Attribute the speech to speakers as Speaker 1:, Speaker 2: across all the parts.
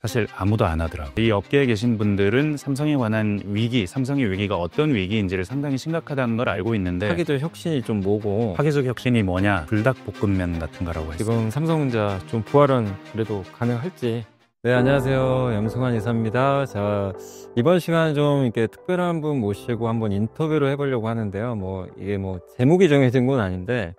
Speaker 1: 사실 아무도 안 하더라고요. 이 업계에 계신 분들은 삼성에 관한 위기, 삼성의 위기가 어떤 위기인지를 상당히 심각하다는 걸 알고 있는데
Speaker 2: 파괴적 혁신이 좀 뭐고
Speaker 1: 파괴적 혁신이 뭐냐? 불닭볶음면 같은 거라고 했어요.
Speaker 2: 지금 삼성전자 좀 부활은 그래도 가능할지. 네, 안녕하세요. 염승환 이사입니다. 자, 이번 시간 좀 이렇게 특별한 분 모시고 한번 인터뷰를 해보려고 하는데요. 이게 제목이 정해진 건 아닌데,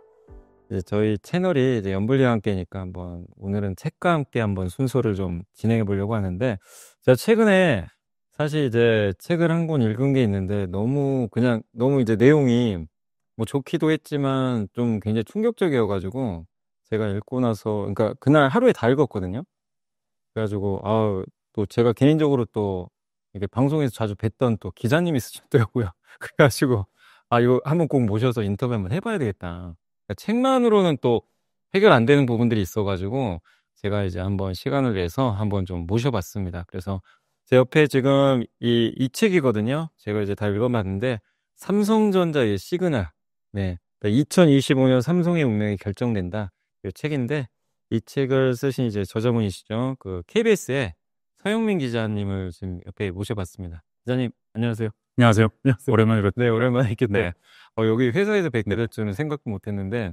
Speaker 2: 이제 저희 채널이 이제 연불리와 함께니까 한번 오늘은 책과 함께 한번 순서를 좀 진행해 보려고 하는데, 제가 최근에 사실 이제 책을 한 권 읽은 게 있는데 너무 이제 내용이 좋기도 했지만 좀 굉장히 충격적이어가지고 제가 읽고 나서, 그러니까 그날 하루에 다 읽었거든요. 그래가지고 또 제가 개인적으로 또 이렇게 방송에서 자주 뵀던 또 기자님이 쓰셨더라고요. 그래가지고 이거 한번 꼭 모셔서 인터뷰 한번 해봐야 되겠다. 그러니까 책만으로는 또 해결 안 되는 부분들이 있어가지고 제가 이제 한번 시간을 내서 한번 좀 모셔봤습니다. 그래서 제 옆에 지금 이 책이거든요. 제가 이제 다 읽어봤는데 삼성전자의 시그널. 네. 2025년 삼성의 운명이 결정된다. 이 책인데 이 책을 쓰신 이제 저자분이시죠. 그 KBS의 서영민 기자님을 지금 옆에 모셔봤습니다. 기자님, 안녕하세요.
Speaker 1: 안녕하세요. 오랜만에
Speaker 2: 네, 오랜만에 뵙겠네요.
Speaker 1: 네.
Speaker 2: 여기 회사에서 뵙게 될 줄은 생각도 못 했는데,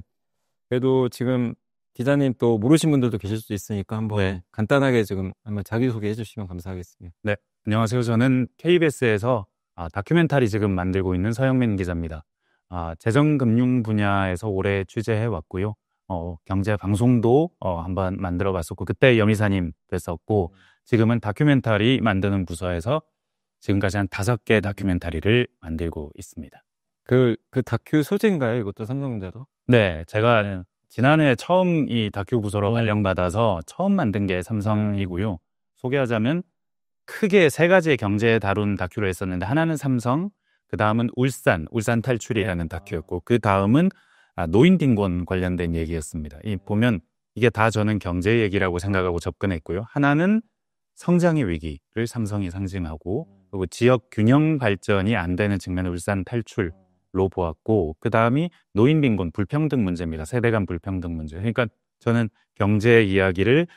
Speaker 2: 그래도 지금 기자님 또 모르신 분들도 계실 수 있으니까 한번 간단하게 지금 한번 자기소개 해주시면 감사하겠습니다.
Speaker 1: 네. 안녕하세요. 저는 KBS에서 다큐멘터리 지금 만들고 있는 서영민 기자입니다. 재정금융 분야에서 오래 취재해 왔고요. 경제 방송도 한번 만들어 봤었고, 그때 염이사님 됐었고, 지금은 다큐멘터리 만드는 부서에서 지금까지 한 5개 다큐멘터리를 만들고 있습니다.
Speaker 2: 그 다큐 소재인가요? 이것도 삼성전자도?
Speaker 1: 네, 제가 지난해 처음 이 다큐 부서로 발령받아서 처음 만든 게 삼성이고요. 소개하자면 크게 3가지의 경제 다룬 다큐를 했었는데, 하나는 삼성, 그 다음은 울산 탈출이라는 다큐였고, 그 다음은 노인딩권 관련된 얘기였습니다. 보면 이게 다 저는 경제 얘기라고 생각하고 접근했고요. 하나는 성장의 위기를 삼성이 상징하고, 그리고 지역 균형 발전이 안 되는 측면을 울산 탈출로 보았고, 그 다음이 노인빈곤 불평등 문제입니다. 세대 간 불평등 문제. 그러니까 저는 경제 이야기를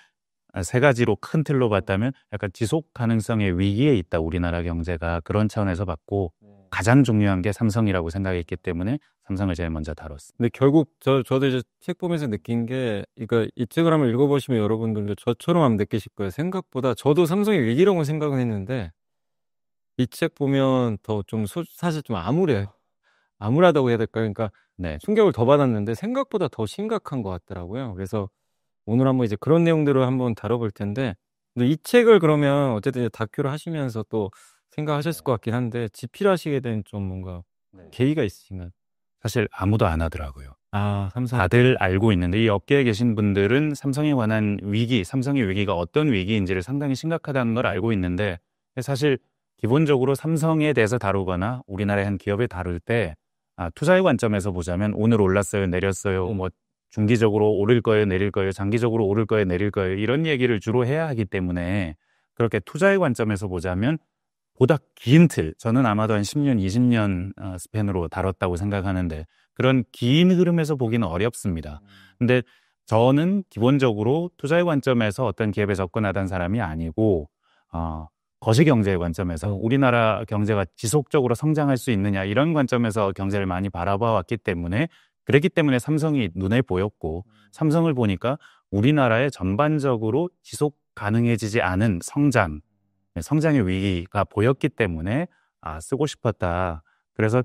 Speaker 1: 3가지로 큰 틀로 봤다면 약간 지속 가능성의 위기에 있다, 우리나라 경제가. 그런 차원에서 봤고, 가장 중요한 게 삼성이라고 생각했기 때문에 삼성을 제일 먼저 다뤘습니다.
Speaker 2: 근데 결국 저도 이제 책 보면서 느낀 게, 그러니까 이 책을 한번 읽어보시면 여러분들도 저처럼 한번 느끼실 거예요. 생각보다 저도 삼성의 위기라고 생각은 했는데 이 책 보면 더 좀 사실 좀 암울해요. 암울하다고 해야 될까요? 그러니까
Speaker 1: 네.
Speaker 2: 충격을 더 받았는데 생각보다 더 심각한 것 같더라고요. 그래서 오늘 한번 이제 그런 내용들을 한번 다뤄볼 텐데, 근데 이 책을 그러면 어쨌든 이제 다큐를 하시면서 또 생각하셨을 것 같긴 한데 집필하시게 된 좀 뭔가 계기가 있으신가요?
Speaker 1: 사실 아무도 안 하더라고요.
Speaker 2: 삼성.
Speaker 1: 다들 알고 있는데, 이 업계에 계신 분들은 삼성에 관한 위기, 삼성의 위기가 어떤 위기인지를 상당히 심각하다는 걸 알고 있는데, 사실 기본적으로 삼성에 대해서 다루거나 우리나라의 한 기업을 다룰 때 투자의 관점에서 보자면 오늘 올랐어요, 내렸어요, 중기적으로 오를 거예요, 내릴 거예요, 장기적으로 오를 거예요, 내릴 거예요, 이런 얘기를 주로 해야 하기 때문에, 그렇게 투자의 관점에서 보자면 보다 긴 틀, 저는 아마도 한 10년, 20년 스팬으로 다뤘다고 생각하는데, 그런 긴 흐름에서 보기는 어렵습니다. 근데 저는 기본적으로 투자의 관점에서 어떤 기업에 접근하던 사람이 아니고, 거시경제의 관점에서 우리나라 경제가 지속적으로 성장할 수 있느냐, 이런 관점에서 경제를 많이 바라봐 왔기 때문에, 그랬기 때문에 삼성이 눈에 보였고, 삼성을 보니까 우리나라의 전반적으로 지속 가능해지지 않은 성장의 위기가 보였기 때문에 쓰고 싶었다. 그래서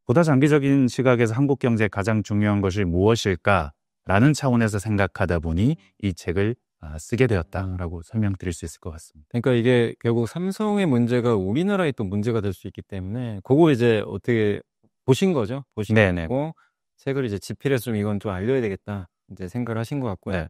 Speaker 1: 보다 장기적인 시각에서 한국 경제의 가장 중요한 것이 무엇일까라는 차원에서 생각하다 보니 이 책을 쓰게 되었다라고 설명드릴 수 있을 것 같습니다.
Speaker 2: 그러니까 이게 결국 삼성의 문제가 우리나라의 또 문제가 될 수 있기 때문에 그거 이제 어떻게 보신 거죠?
Speaker 1: 네네.
Speaker 2: 보시고 책을 이제 집필해서 좀 이건 좀 알려야 되겠다 이제 생각을 하신 것 같고요.
Speaker 1: 네.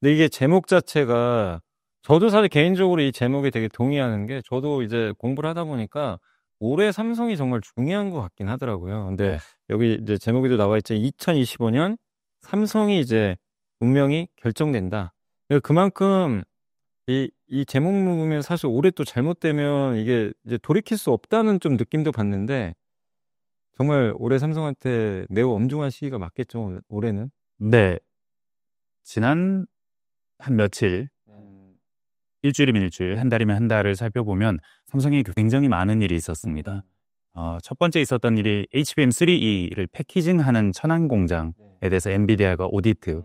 Speaker 2: 근데 이게 제목 자체가 저도 사실 개인적으로 이 제목에 되게 동의하는 게, 저도 이제 공부를 하다 보니까 올해 삼성이 정말 중요한 것 같긴 하더라고요. 근데 여기 이제 제목에도 나와 있죠. 2025년 삼성이 이제 운명이 결정된다. 그만큼 이 제목 보면 사실 올해 또 잘못되면 이게 이제 돌이킬 수 없다는 좀 느낌도 받는데, 정말 올해 삼성한테 매우 엄중한 시기가 맞겠죠, 올해는?
Speaker 1: 네. 지난 한 며칠 일주일이면 일주일, 한 달이면 한 달을 살펴보면 삼성이 굉장히 많은 일이 있었습니다. 첫 번째 있었던 일이 HBM3E를 패키징하는 천안 공장에 대해서 엔비디아가 오디트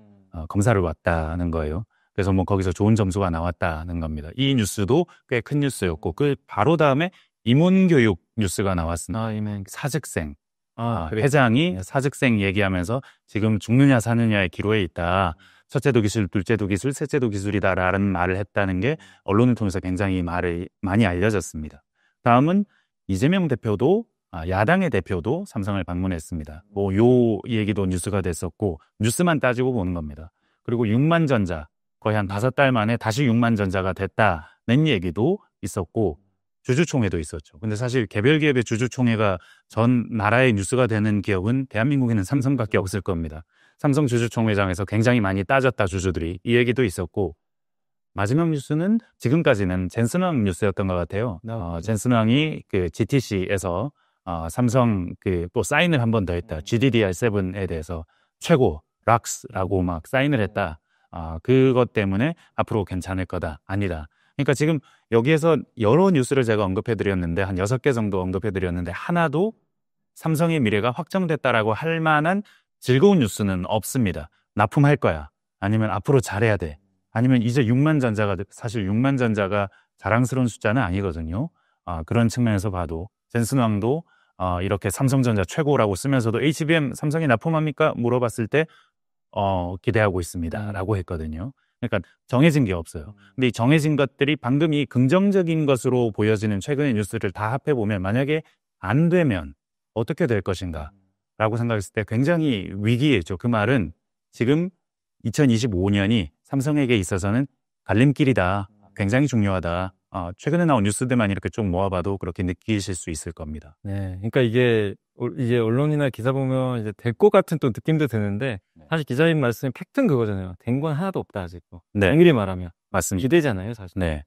Speaker 1: 검사를 왔다는 거예요. 그래서 뭐 거기서 좋은 점수가 나왔다는 겁니다. 이 뉴스도 꽤 큰 뉴스였고 그 바로 다음에 임원교육 뉴스가 나왔습니다. 사직생
Speaker 2: 그래.
Speaker 1: 회장이 사직생 얘기하면서 지금 죽느냐 사느냐의 기로에 있다. 첫째도 기술, 둘째도 기술, 셋째도 기술이다라는 말을 했다는 게 언론을 통해서 굉장히 많이 알려졌습니다. 다음은 이재명 대표도 야당의 대표도 삼성을 방문했습니다. 뭐 요 얘기도 뉴스가 됐었고 뉴스만 따지고 보는 겁니다. 그리고 6만 전자 거의 한 5달 만에 다시 6만 전자가 됐다는 얘기도 있었고 주주총회도 있었죠. 근데 사실 개별 기업의 주주총회가 전 나라의 뉴스가 되는 기업은 대한민국에는 삼성밖에 없을 겁니다. 삼성 주주총회장에서 굉장히 많이 따졌다 주주들이 이 얘기도 있었고 마지막 뉴스는 지금까지는 젠슨왕 뉴스였던 것 같아요. 젠슨왕이 그 GTC에서 삼성 또 사인을 한 번 더 했다. GDDR7에 대해서 최고 락스라고 막 사인을 했다. 그것 때문에 앞으로 괜찮을 거다. 아니다. 그러니까 지금 여기에서 여러 뉴스를 제가 언급해드렸는데 한 6개 정도 언급해드렸는데 하나도 삼성의 미래가 확정됐다라고 할 만한 즐거운 뉴스는 없습니다. 납품할 거야. 아니면 앞으로 잘해야 돼. 아니면 이제 6만 전자가 사실 6만 전자가 자랑스러운 숫자는 아니거든요. 그런 측면에서 봐도 젠슨왕도 이렇게 삼성전자 최고라고 쓰면서도 HBM 삼성이 납품합니까? 물어봤을 때 기대하고 있습니다라고 했거든요. 그러니까 정해진 게 없어요. 근데 이 정해진 것들이 방금 이 긍정적인 것으로 보여지는 최근의 뉴스를 다 합해보면 만약에 안 되면 어떻게 될 것인가 라고 생각했을 때 굉장히 위기이죠. 그 말은 지금 2025년이 삼성에게 있어서는 갈림길이다. 굉장히 중요하다. 최근에 나온 뉴스들만 이렇게 좀 모아봐도 그렇게 느끼실 수 있을 겁니다.
Speaker 2: 네, 그러니까 이게 언론이나 기사 보면 이제 될 것 같은 또 느낌도 드는데 사실 기자님 말씀이 팩트는 그거잖아요. 된 건 하나도 없다 아직도.
Speaker 1: 네,
Speaker 2: 엄밀히 말하면
Speaker 1: 맞습니다.
Speaker 2: 기대잖아요, 사실.
Speaker 1: 네,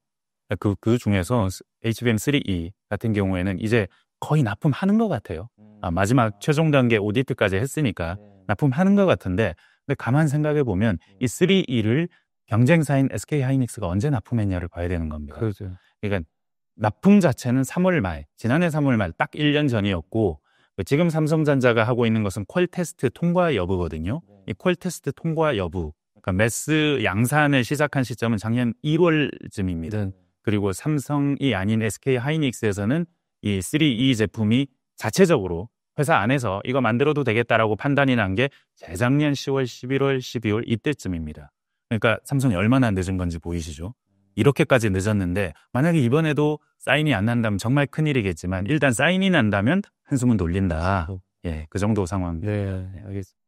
Speaker 1: 그 중에서 HBM3E 같은 경우에는 이제 거의 납품하는 것 같아요. 마지막 최종 단계 오디트까지 했으니까 납품하는 것 같은데 근데 가만 생각해 보면 이 3E를 경쟁사인 SK하이닉스가 언제 납품했냐를 봐야 되는 겁니다.
Speaker 2: 그렇죠.
Speaker 1: 그러니까 납품 자체는 3월 말, 지난해 3월 말 딱 1년 전이었고 지금 삼성전자가 하고 있는 것은 퀄 테스트 통과 여부거든요. 이 퀄 테스트 통과 여부, 그러니까 매스 양산을 시작한 시점은 작년 1월쯤입니다. 그리고 삼성이 아닌 SK하이닉스에서는 이 3E 제품이 자체적으로 회사 안에서 이거 만들어도 되겠다라고 판단이 난 게 재작년 10월, 11월, 12월 이때쯤입니다. 그러니까 삼성이 얼마나 늦은 건지 보이시죠? 이렇게까지 늦었는데 만약에 이번에도 사인이 안 난다면 정말 큰일이겠지만 일단 사인이 난다면 한숨은 돌린다. 예, 그 정도 상황.
Speaker 2: 네, 알겠습니다.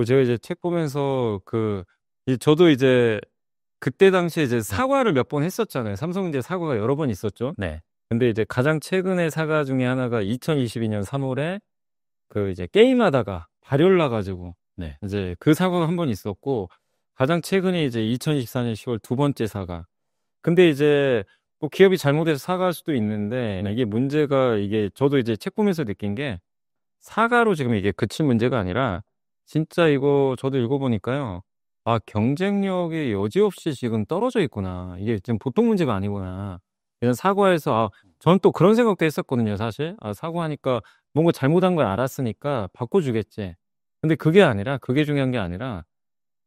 Speaker 2: 제가 이제 책 보면서 저도 이제 그때 당시에 이제 사과를 몇 번 했었잖아요. 삼성 이제 사과가 여러 번 있었죠.
Speaker 1: 네.
Speaker 2: 근데 이제 가장 최근의 사과 중에 하나가 2022년 3월에 이제 게임하다가 발열 나가지고
Speaker 1: 네.
Speaker 2: 이제 그 사과가 한 번 있었고 가장 최근에 이제 2024년 10월 두 번째 사과. 근데 이제 뭐 기업이 잘못해서 사과할 수도 있는데 이게 문제가 저도 이제 책 보면서 느낀 게 사과로 지금 이게 그칠 문제가 아니라 진짜 이거 저도 읽어보니까요. 경쟁력이 여지없이 지금 떨어져 있구나. 이게 지금 보통 문제가 아니구나. 그냥 사과해서 저는 또 그런 생각도 했었거든요, 사실. 사과하니까 뭔가 잘못한 걸 알았으니까 바꿔주겠지. 근데 그게 중요한 게 아니라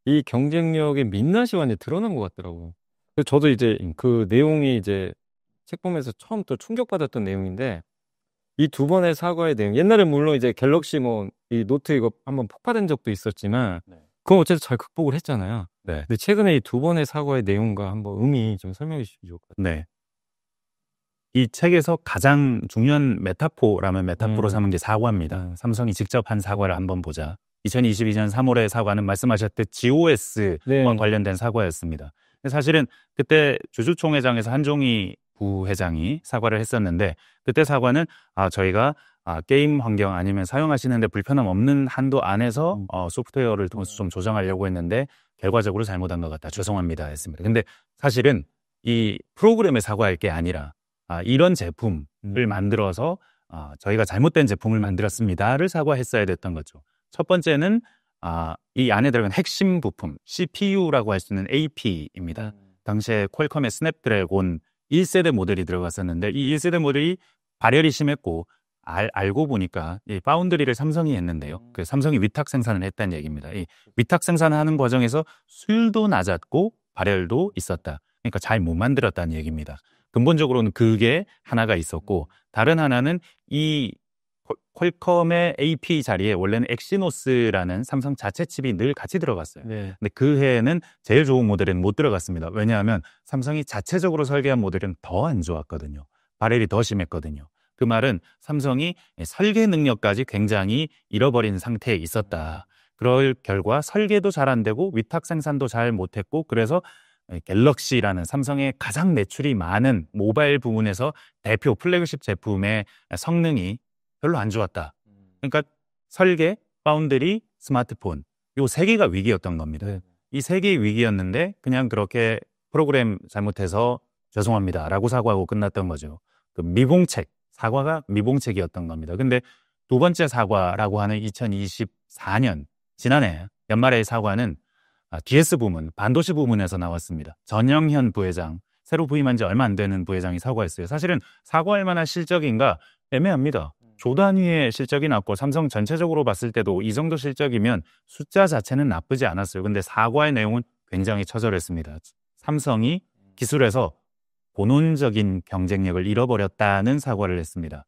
Speaker 2: 이 경쟁력의 민낯이 완전히 드러난 것 같더라고요. 그래서 저도 이제 그 내용이 이제 책 보면서 처음 또 충격받았던 내용인데 이 두 번의 사과의 내용. 옛날에 물론 이제 갤럭시 이 노트 이거 한번 폭파된 적도 있었지만 그건 어쨌든 잘 극복을 했잖아요.
Speaker 1: 네.
Speaker 2: 근데 최근에 이 두 번의 사과의 내용과 한번 의미 좀 설명해 주시면 좋을 것 같아요.
Speaker 1: 네. 이 책에서 가장 중요한 메타포라면 메타포로 삼은 게 사과입니다. 삼성이 직접 한 사과를 한번 보자. 2022년 3월의 사과는 말씀하셨듯 GOS와 관련된 사과였습니다. 사실은 그때 주주총회장에서 한종희 부회장이 사과를 했었는데 그때 사과는 저희가 게임 환경 아니면 사용하시는데 불편함 없는 한도 안에서 소프트웨어를 통해서 좀 조정하려고 했는데 결과적으로 잘못한 것 같다. 죄송합니다 했습니다. 근데 사실은 이 프로그램에 사과할 게 아니라 이런 제품을 만들어서 저희가 잘못된 제품을 만들었습니다를 사과했어야 됐던 거죠. 첫 번째는 이 안에 들어간 핵심 부품 CPU라고 할 수 있는 AP입니다. 당시에 퀄컴의 스냅드래곤 1세대 모델이 들어갔었는데 이 1세대 모델이 발열이 심했고 알고 보니까 이 파운드리를 삼성이 했는데요. 그 삼성이 위탁 생산을 했다는 얘기입니다. 이 위탁 생산하는 과정에서 수율도 낮았고 발열도 있었다. 그러니까 잘 못 만들었다는 얘기입니다. 근본적으로는 그게 하나가 있었고 다른 하나는 이 퀄컴의 AP 자리에 원래는 엑시노스라는 삼성 자체 칩이 늘 같이 들어갔어요.
Speaker 2: 네.
Speaker 1: 근데 그 해에는 제일 좋은 모델은 못 들어갔습니다. 왜냐하면 삼성이 자체적으로 설계한 모델은 더 안 좋았거든요. 발열이 더 심했거든요. 그 말은 삼성이 설계 능력까지 굉장히 잃어버린 상태에 있었다. 그럴 결과 설계도 잘 안 되고 위탁 생산도 잘 못했고 그래서 갤럭시라는 삼성의 가장 매출이 많은 모바일 부분에서 대표 플래그십 제품의 성능이 별로 안 좋았다. 그러니까 설계, 파운드리, 스마트폰 요 세 개가 위기였던 겁니다.
Speaker 2: 네.
Speaker 1: 이 세 개의 위기였는데 그냥 그렇게 프로그램 잘못해서 죄송합니다라고 사과하고 끝났던 거죠. 그 미봉책, 사과가 미봉책이었던 겁니다. 근데 두 번째 사과라고 하는 2024년 지난해 연말의 사과는 DS 부문, 반도체 부문에서 나왔습니다. 전영현 부회장, 새로 부임한 지 얼마 안 되는 부회장이 사과했어요. 사실은 사과할 만한 실적인가 애매합니다. 조 단위의 실적이 났고 삼성 전체적으로 봤을 때도 이 정도 실적이면 숫자 자체는 나쁘지 않았어요. 근데 사과의 내용은 굉장히 처절했습니다. 삼성이 기술에서 본원적인 경쟁력을 잃어버렸다는 사과를 했습니다.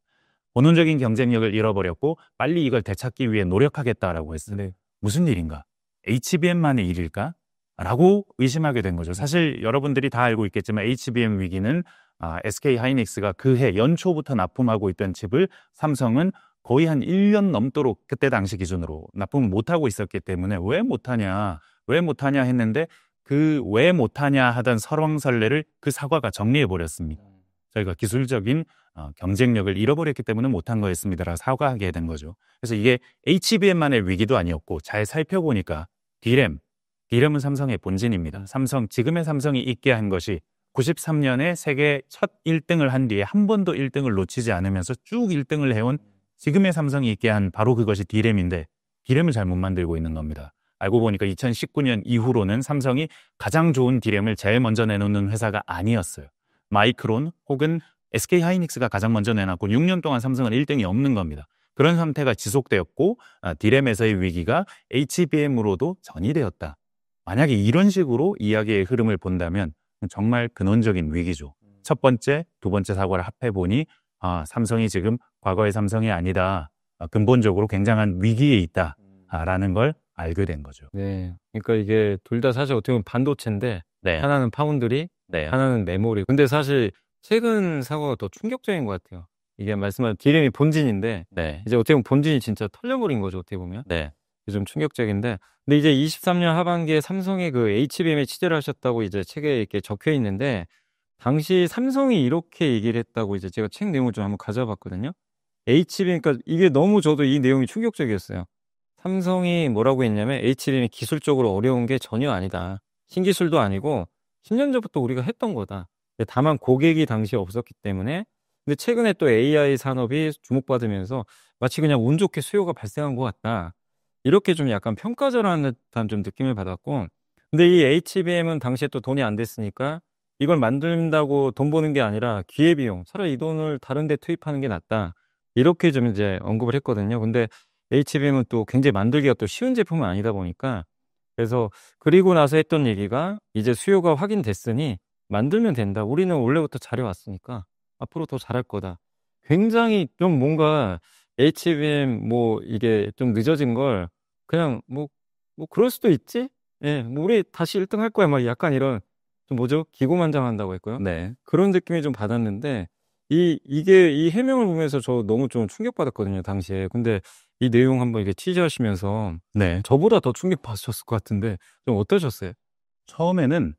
Speaker 1: 본원적인 경쟁력을 잃어버렸고 빨리 이걸 되찾기 위해 노력하겠다라고 했어요.
Speaker 2: 네.
Speaker 1: 무슨 일인가? HBM만의 일일까? 라고 의심하게 된 거죠. 사실 여러분들이 다 알고 있겠지만 HBM 위기는 SK 하이닉스가 그해 연초부터 납품하고 있던 칩을 삼성은 거의 한 1년 넘도록 그때 당시 기준으로 납품을 못하고 있었기 때문에 왜 못하냐 했는데 그 왜 못하냐 하던 설왕설래를 그 사과가 정리해버렸습니다. 저희가 기술적인 경쟁력을 잃어버렸기 때문에 못한 거였습니다라고 사과하게 된 거죠. 그래서 이게 HBM만의 위기도 아니었고 잘 살펴보니까 D램은 삼성의 본진입니다. 지금의 삼성이 있게 한 것이 93년에 세계 첫 1등을 한 뒤에 한 번도 1등을 놓치지 않으면서 쭉 1등을 해온 지금의 삼성이 있게 한 바로 그것이 D램인데 D램을 잘 못 만들고 있는 겁니다. 알고 보니까 2019년 이후로는 삼성이 가장 좋은 D램을 제일 먼저 내놓는 회사가 아니었어요. 마이크론 혹은 SK 하이닉스가 가장 먼저 내놨고 6년 동안 삼성은 1등이 없는 겁니다. 그런 상태가 지속되었고 D램에서의 위기가 HBM으로도 전이되었다. 만약에 이런 식으로 이야기의 흐름을 본다면 정말 근원적인 위기죠. 첫 번째, 두 번째 사과를 합해보니 삼성이 지금 과거의 삼성이 아니다. 근본적으로 굉장한 위기에 있다라는 걸 알게 된 거죠.
Speaker 2: 네. 그러니까 이게 둘 다 사실 어떻게 보면 반도체인데
Speaker 1: 네.
Speaker 2: 하나는 파운드리,
Speaker 1: 네.
Speaker 2: 하나는 메모리. 근데 사실 최근 사고가 더 충격적인 것 같아요. 이게 말씀하신 D램이 본진인데
Speaker 1: 네.
Speaker 2: 이제 어떻게 보면 본진이 진짜 털려버린 거죠. 어떻게 보면.
Speaker 1: 네.
Speaker 2: 이게 좀 충격적인데 근데 이제 23년 하반기에 삼성이 그 HBM에 취재를 하셨다고 이제 책에 이렇게 적혀 있는데 당시 삼성이 이렇게 얘기를 했다고 이제 제가 책 내용을 좀 한번 가져봤거든요. HBM, 그러니까 이게 너무 저도 이 내용이 충격적이었어요. 삼성이 뭐라고 했냐면 HBM이 기술적으로 어려운 게 전혀 아니다. 신기술도 아니고 10년 전부터 우리가 했던 거다. 다만 고객이 당시에 없었기 때문에 근데 최근에 또 AI 산업이 주목받으면서 마치 그냥 운 좋게 수요가 발생한 것 같다. 이렇게 좀 약간 평가절하는 듯한 좀 느낌을 받았고 근데 이 HBM은 당시에 또 돈이 안 됐으니까 이걸 만든다고 돈 버는 게 아니라 기회비용, 차라리 이 돈을 다른 데 투입하는 게 낫다. 이렇게 좀 이제 언급을 했거든요. 근데 HBM은 또 굉장히 만들기가 또 쉬운 제품은 아니다 보니까 그래서 그리고 나서 했던 얘기가 이제 수요가 확인됐으니 만들면 된다. 우리는 원래부터 잘해왔으니까 앞으로 더 잘할 거다. 굉장히 좀 뭔가 HBM 뭐 이게 좀 늦어진 걸 그냥 뭐 그럴 수도 있지? 예, 뭐 우리 다시 1등 할 거야. 막 약간 이런 좀 뭐죠? 기고만장한다고 할까요?
Speaker 1: 네.
Speaker 2: 그런 느낌이 좀 받았는데 이게 이 해명을 보면서 저 너무 좀 충격받았거든요, 당시에. 근데 이 내용 한번 이렇게 취재하시면서
Speaker 1: 네.
Speaker 2: 저보다 더 충격받으셨을 것 같은데 좀 어떠셨어요?
Speaker 1: 처음에는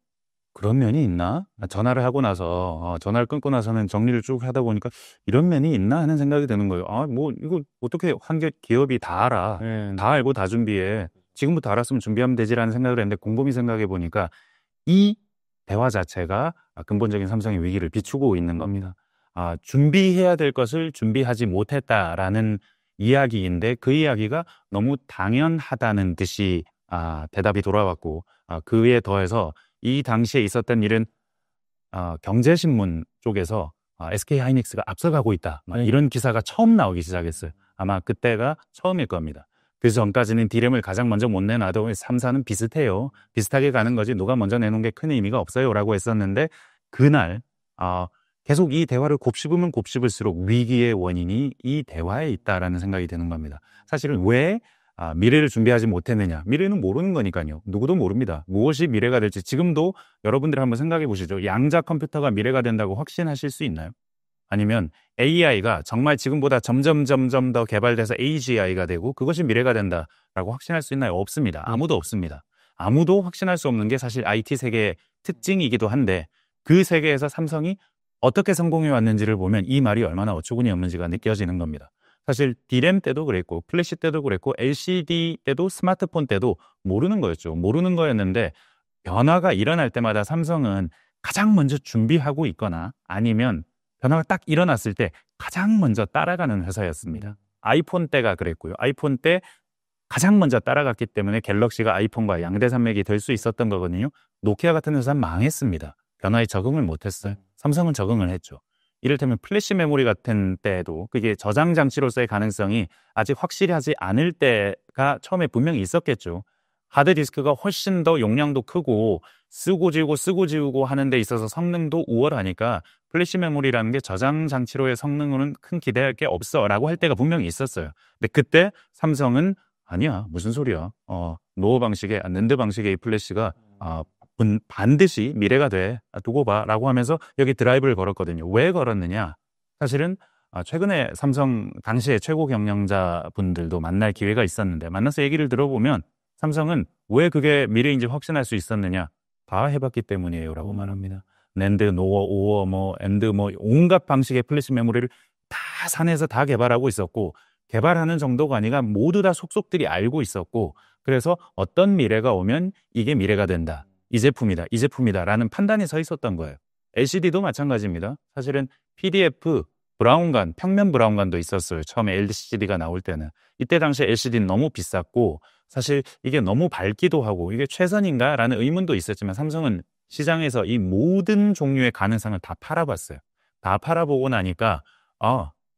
Speaker 1: 그런 면이 있나? 전화를 하고 나서 전화를 끊고 나서는 정리를 쭉 하다 보니까 이런 면이 있나 하는 생각이 드는 거예요. 뭐 이거 어떻게 한 개 기업이 다 알아.
Speaker 2: 네.
Speaker 1: 다 알고 다 준비해. 지금부터 알았으면 준비하면 되지라는 생각을 했는데 곰곰이 생각해 보니까 이 대화 자체가 근본적인 삼성의 위기를 비추고 있는 겁니다. 준비해야 될 것을 준비하지 못했다라는 이야기인데 그 이야기가 너무 당연하다는 듯이 대답이 돌아왔고 그에 더해서 이 당시에 있었던 일은 경제신문 쪽에서 SK 하이닉스가 앞서가고 있다. 막
Speaker 2: 네.
Speaker 1: 이런 기사가 처음 나오기 시작했어요. 아마 그때가 처음일 겁니다. 그 전까지는 D램을 가장 먼저 못 내놔도 3사는 비슷해요. 비슷하게 가는 거지 누가 먼저 내놓은 게 큰 의미가 없어요. 라고 했었는데 그날 계속 이 대화를 곱씹으면 곱씹을수록 위기의 원인이 이 대화에 있다라는 생각이 드는 겁니다. 사실은 왜 미래를 준비하지 못했느냐. 미래는 모르는 거니까요. 누구도 모릅니다. 무엇이 미래가 될지 지금도 여러분들이 한번 생각해 보시죠. 양자 컴퓨터가 미래가 된다고 확신하실 수 있나요? 아니면 AI가 정말 지금보다 점점 더 개발돼서 AGI가 되고 그것이 미래가 된다라고 확신할 수 있나요? 없습니다. 아무도 없습니다. 아무도 확신할 수 없는 게 사실 IT 세계의 특징이기도 한데 그 세계에서 삼성이 어떻게 성공해 왔는지를 보면 이 말이 얼마나 어처구니 없는지가 느껴지는 겁니다. 사실 D램 때도 그랬고 플래시 때도 그랬고 LCD 때도 스마트폰 때도 모르는 거였죠. 모르는 거였는데 변화가 일어날 때마다 삼성은 가장 먼저 준비하고 있거나 아니면 변화가 딱 일어났을 때 가장 먼저 따라가는 회사였습니다. 아이폰 때가 그랬고요. 아이폰 때 가장 먼저 따라갔기 때문에 갤럭시가 아이폰과 양대 산맥이 될 수 있었던 거거든요. 노키아 같은 회사는 망했습니다. 변화에 적응을 못했어요. 삼성은 적응을 했죠. 이를테면 플래시 메모리 같은 때도 그게 저장 장치로서의 가능성이 아직 확실히 하지 않을 때가 처음에 분명히 있었겠죠. 하드디스크가 훨씬 더 용량도 크고 쓰고 지우고 하는 데 있어서 성능도 우월하니까 플래시 메모리라는 게 저장 장치로의 성능으로는 큰 기대할 게 없어 라고 할 때가 분명히 있었어요. 근데 그때 삼성은 아니야 무슨 소리야 노어 방식의 낸드 방식의 이 플래시가 반드시 미래가 돼 두고 봐 라고 하면서 여기 드라이브를 걸었거든요. 왜 걸었느냐 사실은 최근에 삼성 당시의 최고 경영자 분들도 만날 기회가 있었는데 만나서 얘기를 들어보면 삼성은 왜 그게 미래인지 확신할 수 있었느냐 다 해봤기 때문이에요 라고 말합니다. 낸드, 노어, 오어, 엔드 온갖 방식의 플래시 메모리를 다 산에서 다 개발하고 있었고 개발하는 정도가 아니라 모두 다 속속들이 알고 있었고 그래서 어떤 미래가 오면 이게 미래가 된다. 이 제품이다 라는 판단이 서 있었던 거예요. LCD도 마찬가지입니다. 사실은 PDF, 브라운관, 평면 브라운관도 있었어요. 처음에 LCD가 나올 때는. 이때 당시에 LCD는 너무 비쌌고 사실 이게 너무 밝기도 하고 이게 최선인가? 라는 의문도 있었지만 삼성은 시장에서 이 모든 종류의 가능성을 다 팔아봤어요. 다 팔아보고 나니까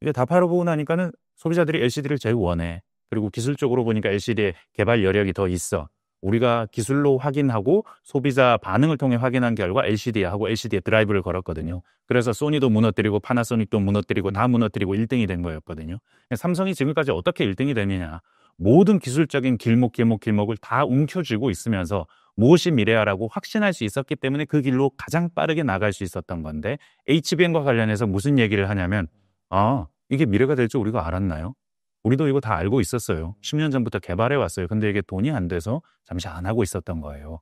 Speaker 1: 이게 다 팔아보고 나니까는 소비자들이 LCD를 제일 원해. 그리고 기술적으로 보니까 LCD의 개발 여력이 더 있어. 우리가 기술로 확인하고 소비자 반응을 통해 확인한 결과 LCD에 하고 LCD에 드라이브를 걸었거든요. 그래서 소니도 무너뜨리고 파나소닉도 무너뜨리고 다 무너뜨리고 1등이 된 거였거든요. 삼성이 지금까지 어떻게 1등이 되느냐. 모든 기술적인 길목을 다 움켜쥐고 있으면서 무엇이 미래야라고 확신할 수 있었기 때문에 그 길로 가장 빠르게 나갈 수 있었던 건데 HBM과 관련해서 무슨 얘기를 하냐면 이게 미래가 될 줄 우리가 알았나요? 우리도 이거 다 알고 있었어요. 10년 전부터 개발해 왔어요. 근데 이게 돈이 안 돼서 잠시 안 하고 있었던 거예요.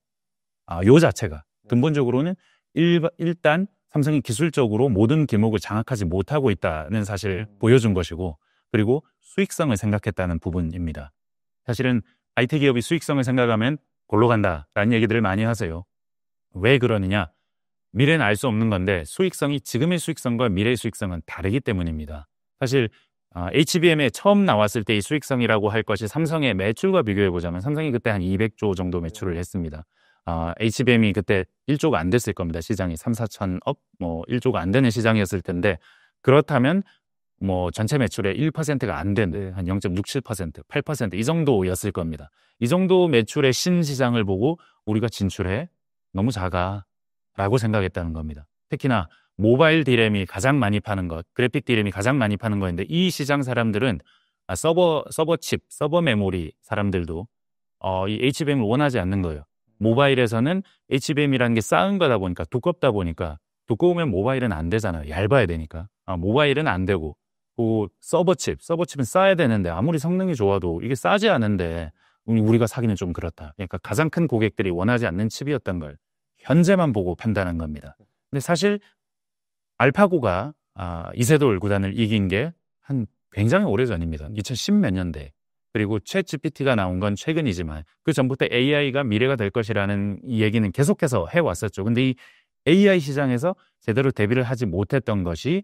Speaker 1: 요 자체가 근본적으로는 일단 삼성이 기술적으로 모든 길목을 장악하지 못하고 있다는 사실을 보여준 것이고 그리고 수익성을 생각했다는 부분입니다. 사실은 IT 기업이 수익성을 생각하면 골로 간다라는 얘기들을 많이 하세요. 왜 그러느냐? 미래는 알 수 없는 건데 수익성이 지금의 수익성과 미래의 수익성은 다르기 때문입니다. 사실 HBM에 처음 나왔을 때의 수익성이라고 할 것이 삼성의 매출과 비교해보자면 삼성이 그때 한 200조 정도 매출을 했습니다. HBM이 그때 1조가 안 됐을 겁니다. 시장이 3, 4천억 1조가 안 되는 시장이었을 텐데 그렇다면 전체 매출의 1%가 안 된 한 0.67%, 8% 이 정도였을 겁니다. 이 정도 매출의 신시장을 보고 우리가 진출해 너무 작아 라고 생각했다는 겁니다. 특히나 모바일 D램이 가장 많이 파는 것, 그래픽 D램이 가장 많이 파는 거인데 이 시장 사람들은 서버 칩, 서버 메모리 사람들도 이 HBM을 원하지 않는 거예요. 모바일에서는 HBM이라는 게 쌓은 거다 보니까 두껍다 보니까 두꺼우면 모바일은 안 되잖아요. 얇아야 되니까. 모바일은 안 되고 서버칩은 싸야 되는데 아무리 성능이 좋아도 이게 싸지 않은데 우리가 사기는 좀 그렇다. 그러니까 가장 큰 고객들이 원하지 않는 칩이었던 걸 현재만 보고 판단한 겁니다. 근데 사실 알파고가 이세돌 구단을 이긴 게 한 굉장히 오래전입니다. 2010 몇 년대. 그리고 챗 GPT가 나온 건 최근이지만 그 전부터 AI가 미래가 될 것이라는 얘기는 계속해서 해왔었죠. 근데 이 AI 시장에서 제대로 대비를 하지 못했던 것이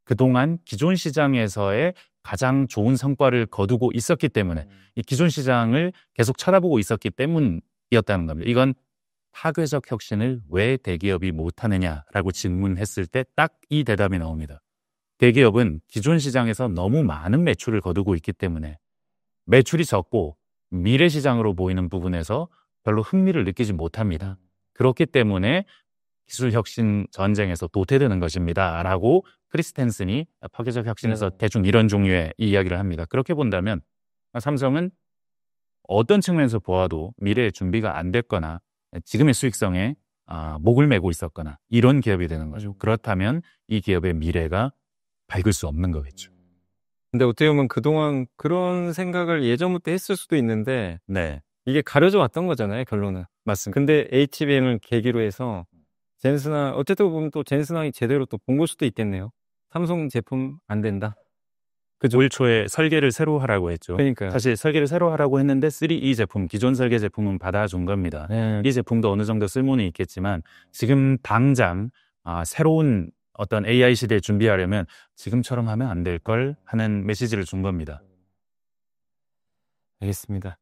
Speaker 1: 그동안 기존 시장에서의 가장 좋은 성과를 거두고 있었기 때문에 이 기존 시장을 계속 쳐다보고 있었기 때문이었다는 겁니다. 이건 파괴적 혁신을 왜 대기업이 못하느냐라고 질문했을 때 딱 이 대답이 나옵니다. 대기업은 기존 시장에서 너무 많은 매출을 거두고 있기 때문에 매출이 적고 미래 시장으로 보이는 부분에서 별로 흥미를 느끼지 못합니다. 그렇기 때문에 기술 혁신 전쟁에서 도태되는 것입니다. 라고 크리스텐슨이 파괴적 혁신에서 대충 이런 종류의 이야기를 합니다. 그렇게 본다면 삼성은 어떤 측면에서 보아도 미래의 준비가 안 됐거나 지금의 수익성에 목을 메고 있었거나 이런 기업이 되는 거죠. 그렇다면 이 기업의 미래가 밝을 수 없는 거겠죠.
Speaker 2: 근데 어떻게 보면 그동안 그런 생각을 예전부터 했을 수도 있는데
Speaker 1: 네,
Speaker 2: 이게 가려져 왔던 거잖아요, 결론은.
Speaker 1: 맞습니다.
Speaker 2: 근데 HBM을 계기로 해서 제네스나 어쨌든 보면 또 제네스나이 제대로 또 본 걸 수도 있겠네요. 삼성 제품 안 된다.
Speaker 1: 올 초에 설계를 새로 하라고 했죠.
Speaker 2: 그러니까요.
Speaker 1: 사실 설계를 새로 하라고 했는데 3E 제품, 기존 설계 제품은 받아준 겁니다.
Speaker 2: 네.
Speaker 1: 이 제품도 어느 정도 쓸모는 있겠지만 지금 당장 새로운 어떤 AI 시대에 준비하려면 지금처럼 하면 안 될 걸 하는 메시지를 준 겁니다.
Speaker 2: 알겠습니다.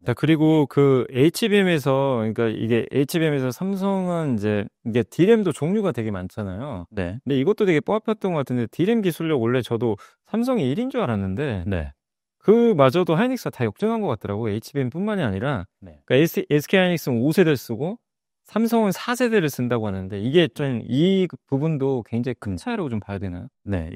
Speaker 2: 자, 그리고 그 HBM에서, 그러니까 이게 HBM에서 삼성은 이제 이게 D램도 종류가 되게 많잖아요.
Speaker 1: 네,
Speaker 2: 근데 이것도 되게 뽑혔던 것 같은데 D램 기술력 원래 저도 삼성이 1인 줄 알았는데
Speaker 1: 네,
Speaker 2: 그마저도 하이닉스가 다 역전한 것 같더라고요. HBM뿐만이 아니라
Speaker 1: 네.
Speaker 2: 그러니까 SK 하이닉스는 5세대를 쓰고 삼성은 4세대를 쓴다고 하는데 이게 좀 이 부분도 굉장히 큰 차이라고 좀 봐야 되나요?
Speaker 1: 네,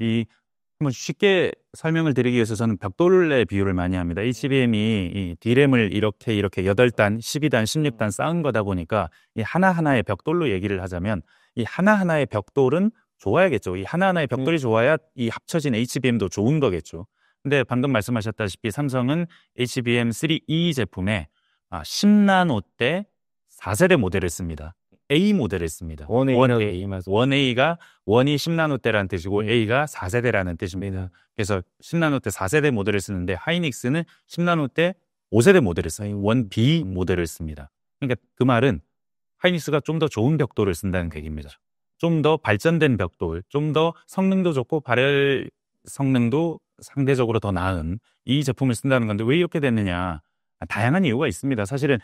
Speaker 1: 뭐 쉽게 설명을 드리기 위해서 저는 벽돌의 비유를 많이 합니다. HBM이 이 D램을 이렇게 8단, 12단, 16단 쌓은 거다 보니까 이 하나하나의 벽돌로 얘기를 하자면 이 하나하나의 벽돌은 좋아야겠죠. 이 하나하나의 벽돌이 좋아야 이 합쳐진 HBM도 좋은 거겠죠. 근데 방금 말씀하셨다시피 삼성은 HBM3E 제품에 10나노 때 4세대 모델을 씁니다. A 모델을 씁니다.
Speaker 2: 1A 맞아.
Speaker 1: 1A가 1이 10나노 때라는 뜻이고 A가 4세대라는 뜻입니다. 그래서 10나노 때 4세대 모델을 쓰는데 하이닉스는 10나노 때 5세대 모델을 써요. 1B 모델을 씁니다. 그러니까 그 말은 하이닉스가 좀 더 좋은 벽돌을 쓴다는 얘기입니다. 좀 더 발전된 벽돌, 좀 더 성능도 좋고 발열 성능도 상대적으로 더 나은 이 제품을 쓴다는 건데 왜 이렇게 됐느냐? 다양한 이유가 있습니다. 사실은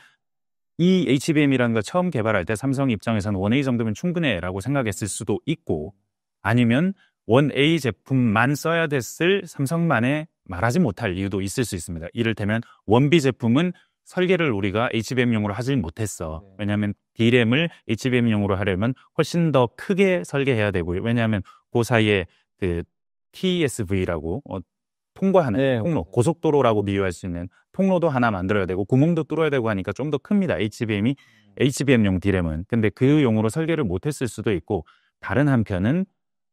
Speaker 1: 이 HBM이라는 거 처음 개발할 때 삼성 입장에서는 1A 정도면 충분해라고 생각했을 수도 있고 아니면 1A 제품만 써야 됐을 삼성만의 말하지 못할 이유도 있을 수 있습니다. 이를테면 1B 제품은 설계를 우리가 HBM용으로 하지 못했어. 왜냐하면 D램을 HBM용으로 하려면 훨씬 더 크게 설계해야 되고요. 왜냐하면 그 사이에 그 TSV라고 통과하는
Speaker 2: 네.
Speaker 1: 통로, 고속도로라고 비유할 수 있는 통로도 하나 만들어야 되고 구멍도 뚫어야 되고 하니까 좀 더 큽니다. HBM용 D램은. 근데 그 용으로 설계를 못했을 수도 있고 다른 한편은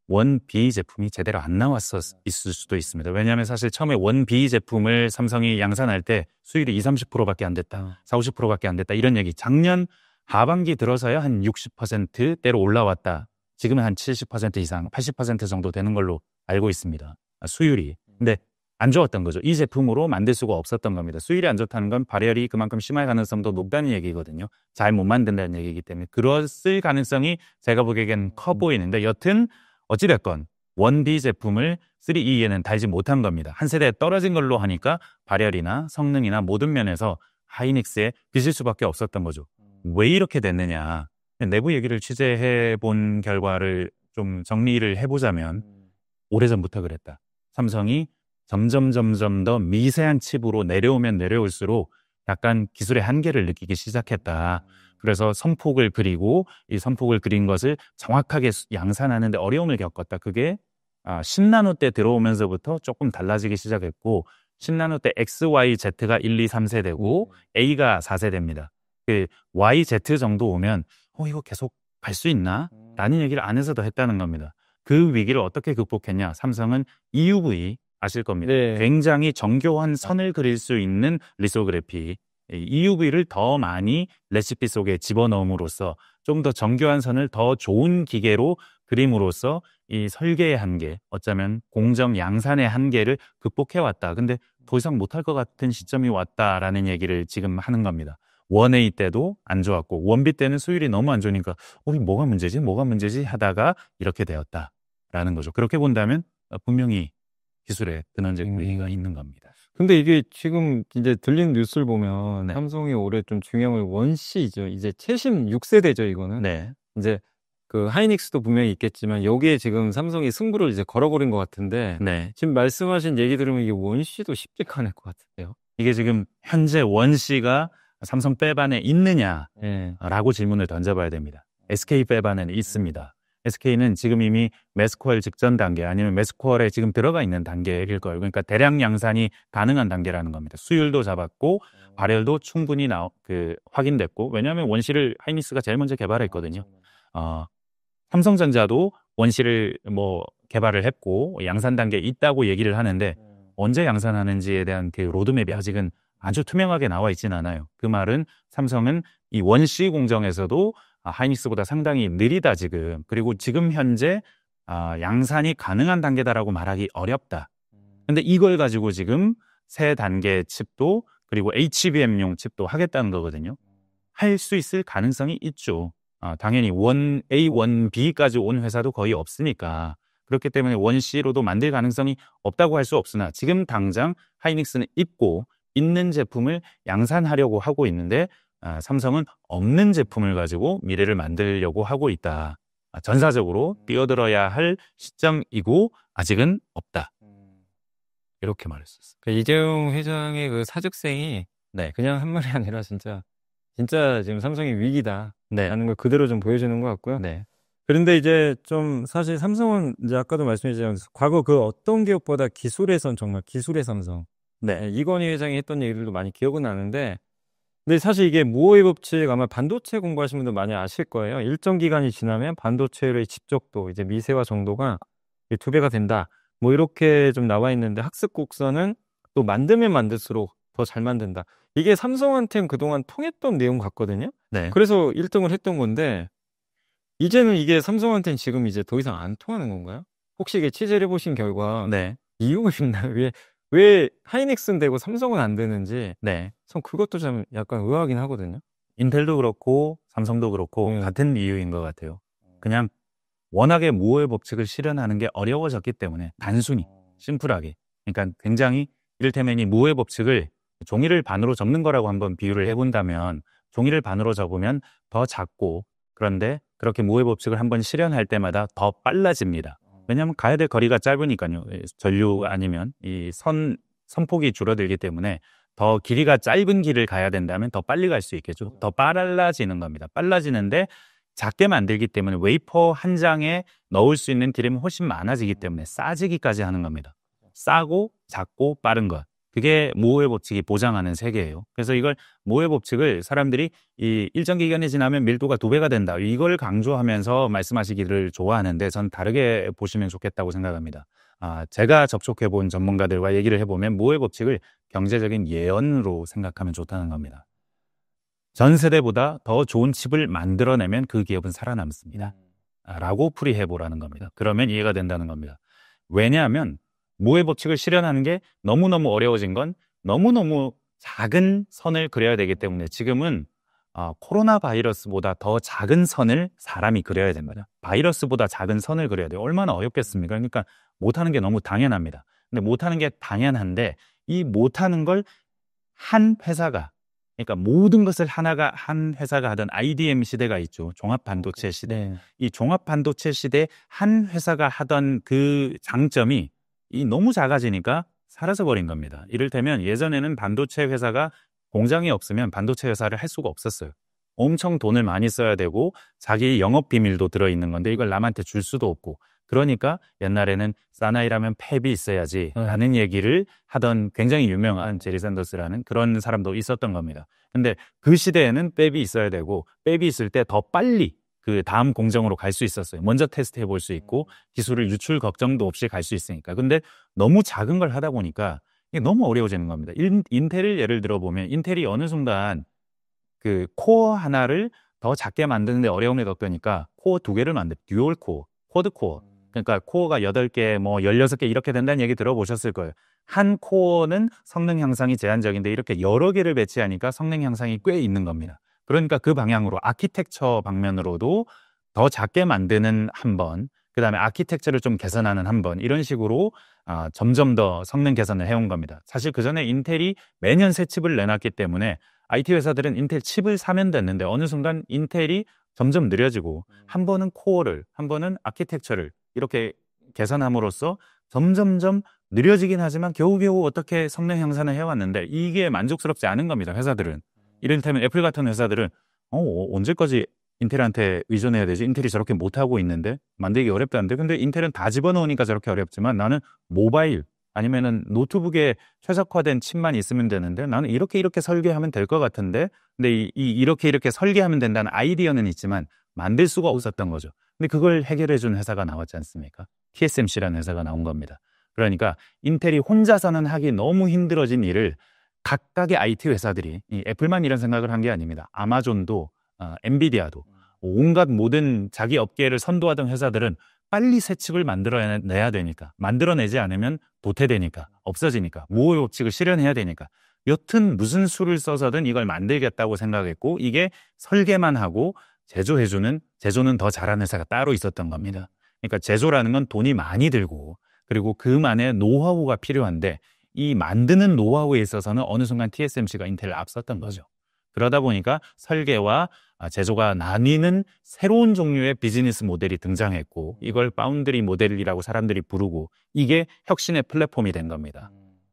Speaker 1: 1B 제품이 제대로 안 나왔을 수도 있습니다. 왜냐하면 사실 처음에 1B 제품을 삼성이 양산할 때 수율이 20-30%밖에 안 됐다. 40-50%밖에 안 됐다. 이런 얘기. 작년 하반기 들어서야 한 60%대로 올라왔다. 지금은 한 70% 이상, 80% 정도 되는 걸로 알고 있습니다. 수율이. 근데 안 좋았던 거죠. 이 제품으로 만들 수가 없었던 겁니다. 수율이 안 좋다는 건 발열이 그만큼 심할 가능성도 높다는 얘기거든요. 잘 못 만든다는 얘기이기 때문에 그랬을 가능성이 제가 보기에는 커 보이는데 여튼 어찌됐건 1B 제품을 3E에는 달지 못한 겁니다. 한 세대 떨어진 걸로 하니까 발열이나 성능이나 모든 면에서 하이닉스에 빚을 수밖에 없었던 거죠. 왜 이렇게 됐느냐. 내부 얘기를 취재해 본 결과를 좀 정리를 해보자면 오래전부터 그랬다. 삼성이 점점 더 미세한 칩으로 내려오면 내려올수록 약간 기술의 한계를 느끼기 시작했다. 그래서 선폭을 그리고 이 선폭을 그린 것을 정확하게 양산하는데 어려움을 겪었다. 그게 10나노 때 들어오면서부터 조금 달라지기 시작했고 10나노 때 X, Y, Z가 1, 2, 3세대고 A가 4세대입니다. 그 Y, Z 정도 오면 이거 계속 갈 수 있나? 라는 얘기를 안에서도 했다는 겁니다. 그 위기를 어떻게 극복했냐? 삼성은 EUV 아실 겁니다.
Speaker 2: 네.
Speaker 1: 굉장히 정교한 선을 그릴 수 있는 리소그래피 EUV를 더 많이 레시피 속에 집어넣음으로써 좀 더 정교한 선을 더 좋은 기계로 그림으로써 이 설계의 한계, 어쩌면 공정 양산의 한계를 극복해왔다. 근데 더 이상 못할 것 같은 시점이 왔다라는 얘기를 지금 하는 겁니다. 1A 때도 안 좋았고 1B 때는 수율이 너무 안 좋으니까 뭐가 문제지 하다가 이렇게 되었다라는 거죠. 그렇게 본다면 분명히 기술의 근원적 의의가 있는 겁니다.
Speaker 2: 근데 이게 지금 이제 들리는 뉴스를 보면
Speaker 1: 네.
Speaker 2: 삼성이 올해 좀 중형을 원C죠. 이제 최신 6세대죠, 이거는.
Speaker 1: 네.
Speaker 2: 이제 그 하이닉스도 분명히 있겠지만 여기에 지금 삼성이 승부를 이제 걸어버린 것 같은데
Speaker 1: 네.
Speaker 2: 지금 말씀하신 얘기 들으면 이게 원C도 쉽지가 않을 것 같은데요.
Speaker 1: 이게 지금 현재 원C가 삼성 배반에 있느냐라고
Speaker 2: 예.
Speaker 1: 질문을 던져봐야 됩니다. SK 배반에는 있습니다. SK는 지금 이미 매스코얼 직전 단계 아니면 매스코얼에 지금 들어가 있는 단계일 거예요. 그러니까 대량 양산이 가능한 단계라는 겁니다. 수율도 잡았고 발열도 충분히 확인됐고, 왜냐하면 원C를 하이닉스가 제일 먼저 개발했거든요. 삼성전자도 원C를 개발을 했고 양산 단계에 있다고 얘기를 하는데 언제 양산하는지에 대한 그 로드맵이 아직은 아주 투명하게 나와 있지는 않아요. 그 말은 삼성은 이 원C 공정에서도 하이닉스보다 상당히 느리다 지금. 그리고 지금 현재 양산이 가능한 단계다라고 말하기 어렵다. 근데 이걸 가지고 지금 새 단계 칩도 그리고 HBM용 칩도 하겠다는 거거든요. 할 수 있을 가능성이 있죠. 당연히 A, 1B까지 온 회사도 거의 없으니까. 그렇기 때문에 원C로도 만들 가능성이 없다고 할 수 없으나 지금 당장 하이닉스는 있는 제품을 양산하려고 하고 있는데 삼성은 없는 제품을 가지고 미래를 만들려고 하고 있다. 전사적으로 뛰어들어야 할 시점이고 아직은 없다. 이렇게 말했었어요.
Speaker 2: 그 이재용 회장의 그 사직생이
Speaker 1: 네.
Speaker 2: 그냥 한 말이 아니라 진짜 지금 삼성이 위기다.
Speaker 1: 네.
Speaker 2: 라는 걸 그대로 좀 보여주는 것 같고요.
Speaker 1: 네.
Speaker 2: 그런데 이제 좀 사실 삼성은 이제 아까도 말씀해주셨지만 과거 그 어떤 기업보다 기술에선 정말 기술의 삼성.
Speaker 1: 네.
Speaker 2: 이건희 회장이 했던 얘기들도 많이 기억은 나는데 근데 사실 이게 무호의 법칙 아마 반도체 공부하신 분들 많이 아실 거예요. 일정 기간이 지나면 반도체의 집적도 이제 미세화 정도가 2배가 된다. 뭐 이렇게 좀 나와 있는데 학습 곡선은 또 만들면 만들수록 더 잘 만든다. 이게 삼성한테는 그동안 통했던 내용 같거든요.
Speaker 1: 네.
Speaker 2: 그래서 1등을 했던 건데 이제는 이게 삼성한테는 지금 이제 더 이상 안 통하는 건가요? 혹시 이게 취재를 해보신 결과
Speaker 1: 네.
Speaker 2: 이유가 있나요? 왜 하이닉스는 되고 삼성은 안 되는지
Speaker 1: 네.
Speaker 2: 전 그것도 좀 약간 의아하긴 하거든요.
Speaker 1: 인텔도 그렇고 삼성도 그렇고 같은 이유인 것 같아요. 그냥 워낙에 무호의 법칙을 실현하는 게 어려워졌기 때문에 단순히 심플하게. 그러니까 굉장히 이를테면 이 무호의 법칙을 종이를 반으로 접는 거라고 한번 비유를 해본다면 종이를 반으로 접으면 더 작고 그런데 그렇게 무호의 법칙을 한번 실현할 때마다 더 빨라집니다. 왜냐하면 가야 될 거리가 짧으니까요. 전류 아니면 이 선폭이 줄어들기 때문에 더 길이가 짧은 길을 가야 된다면 더 빨리 갈 수 있겠죠. 더 빨라지는 겁니다. 빨라지는데 작게 만들기 때문에 웨이퍼 한 장에 넣을 수 있는 기름이 훨씬 많아지기 때문에 싸지기까지 하는 겁니다. 싸고 작고 빠른 것. 그게 모호의 법칙이 보장하는 세계예요. 그래서 이걸 모호의 법칙을 사람들이 이 일정 기간이 지나면 밀도가 2배가 된다. 이걸 강조하면서 말씀하시기를 좋아하는데 전 다르게 보시면 좋겠다고 생각합니다. 제가 접촉해본 전문가들과 얘기를 해보면 모호의 법칙을 경제적인 예언으로 생각하면 좋다는 겁니다. 전 세대보다 더 좋은 칩을 만들어내면 그 기업은 살아남습니다. 라고 풀이해보라는 겁니다. 그러면 이해가 된다는 겁니다. 왜냐하면 모호의 법칙을 실현하는 게 너무너무 어려워진 건 너무너무 작은 선을 그려야 되기 때문에 지금은 코로나 바이러스보다 더 작은 선을 사람이 그려야 됩니다. 바이러스보다 작은 선을 그려야 돼요. 얼마나 어렵겠습니까? 그러니까 못하는 게 너무 당연합니다. 근데 못하는 게 당연한데 이 못하는 걸 한 회사가 그러니까 모든 것을 한 회사가 하던 IDM 시대가 있죠. 종합반도체 시대.
Speaker 2: 네.
Speaker 1: 이 종합반도체 시대 한 회사가 하던 그 장점이 너무 작아지니까 사라져 버린 겁니다. 이를테면 예전에는 반도체 회사가 공장이 없으면 반도체 회사를 할 수가 없었어요. 엄청 돈을 많이 써야 되고 자기 영업 비밀도 들어있는 건데 이걸 남한테 줄 수도 없고 그러니까 옛날에는 사나이라면 팹이 있어야지 라는 얘기를 하던 굉장히 유명한 제리 샌더스라는 그런 사람도 있었던 겁니다. 근데 그 시대에는 팹이 있어야 되고 팹이 있을 때 더 빨리 그 다음 공정으로 갈 수 있었어요. 먼저 테스트해 볼 수 있고 기술을 유출 걱정도 없이 갈 수 있으니까. 근데 너무 작은 걸 하다 보니까 이게 너무 어려워지는 겁니다. 인텔을 예를 들어 보면 인텔이 어느 순간 그 코어 하나를 더 작게 만드는데 어려움을 겪으니까 코어 2개를 듀얼 코어, 쿼드 코어. 그러니까 코어가 8개, 16개 이렇게 된다는 얘기 들어보셨을 거예요. 한 코어는 성능 향상이 제한적인데 이렇게 여러 개를 배치하니까 성능 향상이 꽤 있는 겁니다. 그러니까 그 방향으로 아키텍처 방면으로도 더 작게 만드는 한 번, 그다음에 아키텍처를 좀 개선하는 한 번, 이런 식으로 점점 더 성능 개선을 해온 겁니다. 사실 그전에 인텔이 매년 새 칩을 내놨기 때문에 IT 회사들은 인텔 칩을 사면 됐는데 어느 순간 인텔이 점점 느려지고 한 번은 코어를, 한 번은 아키텍처를 이렇게 개선함으로써 점점점 느려지긴 하지만 겨우겨우 어떻게 성능 향상을 해왔는데 이게 만족스럽지 않은 겁니다. 회사들은. 이를테면 애플 같은 회사들은 언제까지 인텔한테 의존해야 되지? 인텔이 저렇게 못하고 있는데 만들기 어렵다는데, 근데 인텔은 다 집어넣으니까 저렇게 어렵지만 나는 모바일 아니면은 노트북에 최적화된 칩만 있으면 되는데 나는 이렇게 설계하면 될 것 같은데, 근데 이렇게 설계하면 된다는 아이디어는 있지만 만들 수가 없었던 거죠. 근데 그걸 해결해 준 회사가 나왔지 않습니까? TSMC라는 회사가 나온 겁니다. 그러니까 인텔이 혼자서는 하기 너무 힘들어진 일을 각각의 IT 회사들이, 이 애플만 이런 생각을 한 게 아닙니다. 아마존도, 엔비디아도, 온갖 모든 자기 업계를 선도하던 회사들은 빨리 새 칩을 만들어내야 되니까, 만들어내지 않으면 도태되니까, 없어지니까, 무호의 법칙을 실현해야 되니까, 여튼 무슨 수를 써서든 이걸 만들겠다고 생각했고, 이게 설계만 하고 제조는 더 잘하는 회사가 따로 있었던 겁니다. 그러니까 제조라는 건 돈이 많이 들고, 그리고 그만의 노하우가 필요한데, 이 만드는 노하우에 있어서는 어느 순간 TSMC가 인텔을 앞섰던 거죠. 그러다 보니까 설계와 제조가 나뉘는 새로운 종류의 비즈니스 모델이 등장했고, 이걸 파운드리 모델이라고 사람들이 부르고, 이게 혁신의 플랫폼이 된 겁니다.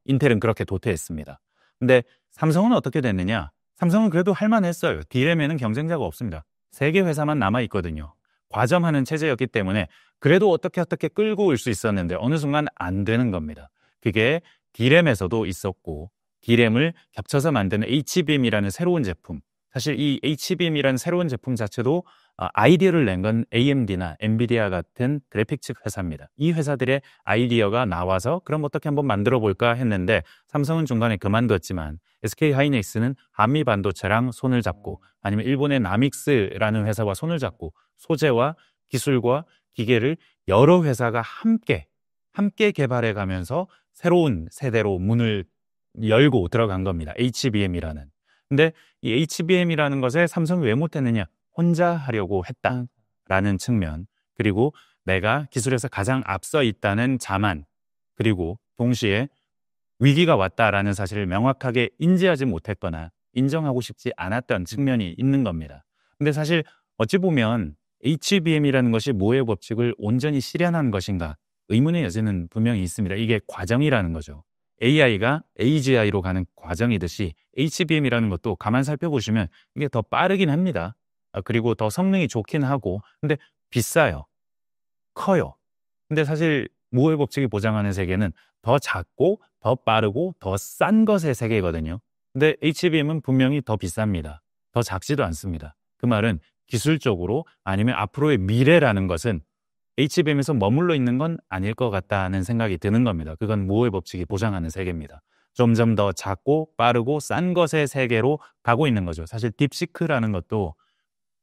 Speaker 1: 인텔은 그렇게 도태했습니다. 근데 삼성은 어떻게 됐느냐? 삼성은 그래도 할만했어요. D램에는 경쟁자가 없습니다. 3개 회사만 남아있거든요. 과점하는 체제였기 때문에 그래도 어떻게 끌고 올 수 있었는데 어느 순간 안 되는 겁니다. 그게 D램에서도 있었고, D램을 겹쳐서 만드는 HBM이라는 새로운 제품, 사실 이 HBM이라는 새로운 제품 자체도 아이디어를 낸 건 AMD나 엔비디아 같은 그래픽칩 회사입니다. 이 회사들의 아이디어가 나와서 그럼 어떻게 한번 만들어 볼까 했는데 삼성은 중간에 그만뒀지만 SK하이닉스는 한미 반도체랑 손을 잡고, 아니면 일본의 나믹스라는 회사와 손을 잡고 소재와 기술과 기계를 여러 회사가 함께 개발해 가면서 새로운 세대로 문을 열고 들어간 겁니다. HBM이라는. 근데 이 HBM이라는 것에 삼성이 왜 못했느냐? 혼자 하려고 했다라는 측면, 그리고 내가 기술에서 가장 앞서 있다는 자만, 그리고 동시에 위기가 왔다라는 사실을 명확하게 인지하지 못했거나 인정하고 싶지 않았던 측면이 있는 겁니다. 근데 사실 어찌 보면 HBM이라는 것이 모의 법칙을 온전히 실현한 것인가 의문의 여지는 분명히 있습니다. 이게 과정이라는 거죠. AI가 AGI로 가는 과정이듯이 HBM이라는 것도 가만 살펴보시면 이게 더 빠르긴 합니다. 그리고 더 성능이 좋긴 하고, 근데 비싸요. 커요. 근데 사실 모의 법칙이 보장하는 세계는 더 작고 더 빠르고 더 싼 것의 세계거든요. 근데 HBM은 분명히 더 비쌉니다. 더 작지도 않습니다. 그 말은 기술적으로 아니면 앞으로의 미래라는 것은 HBM에서 머물러 있는 건 아닐 것 같다는 생각이 드는 겁니다. 그건 모의 법칙이 보장하는 세계입니다. 점점 더 작고 빠르고 싼 것의 세계로 가고 있는 거죠. 사실 딥시크라는 것도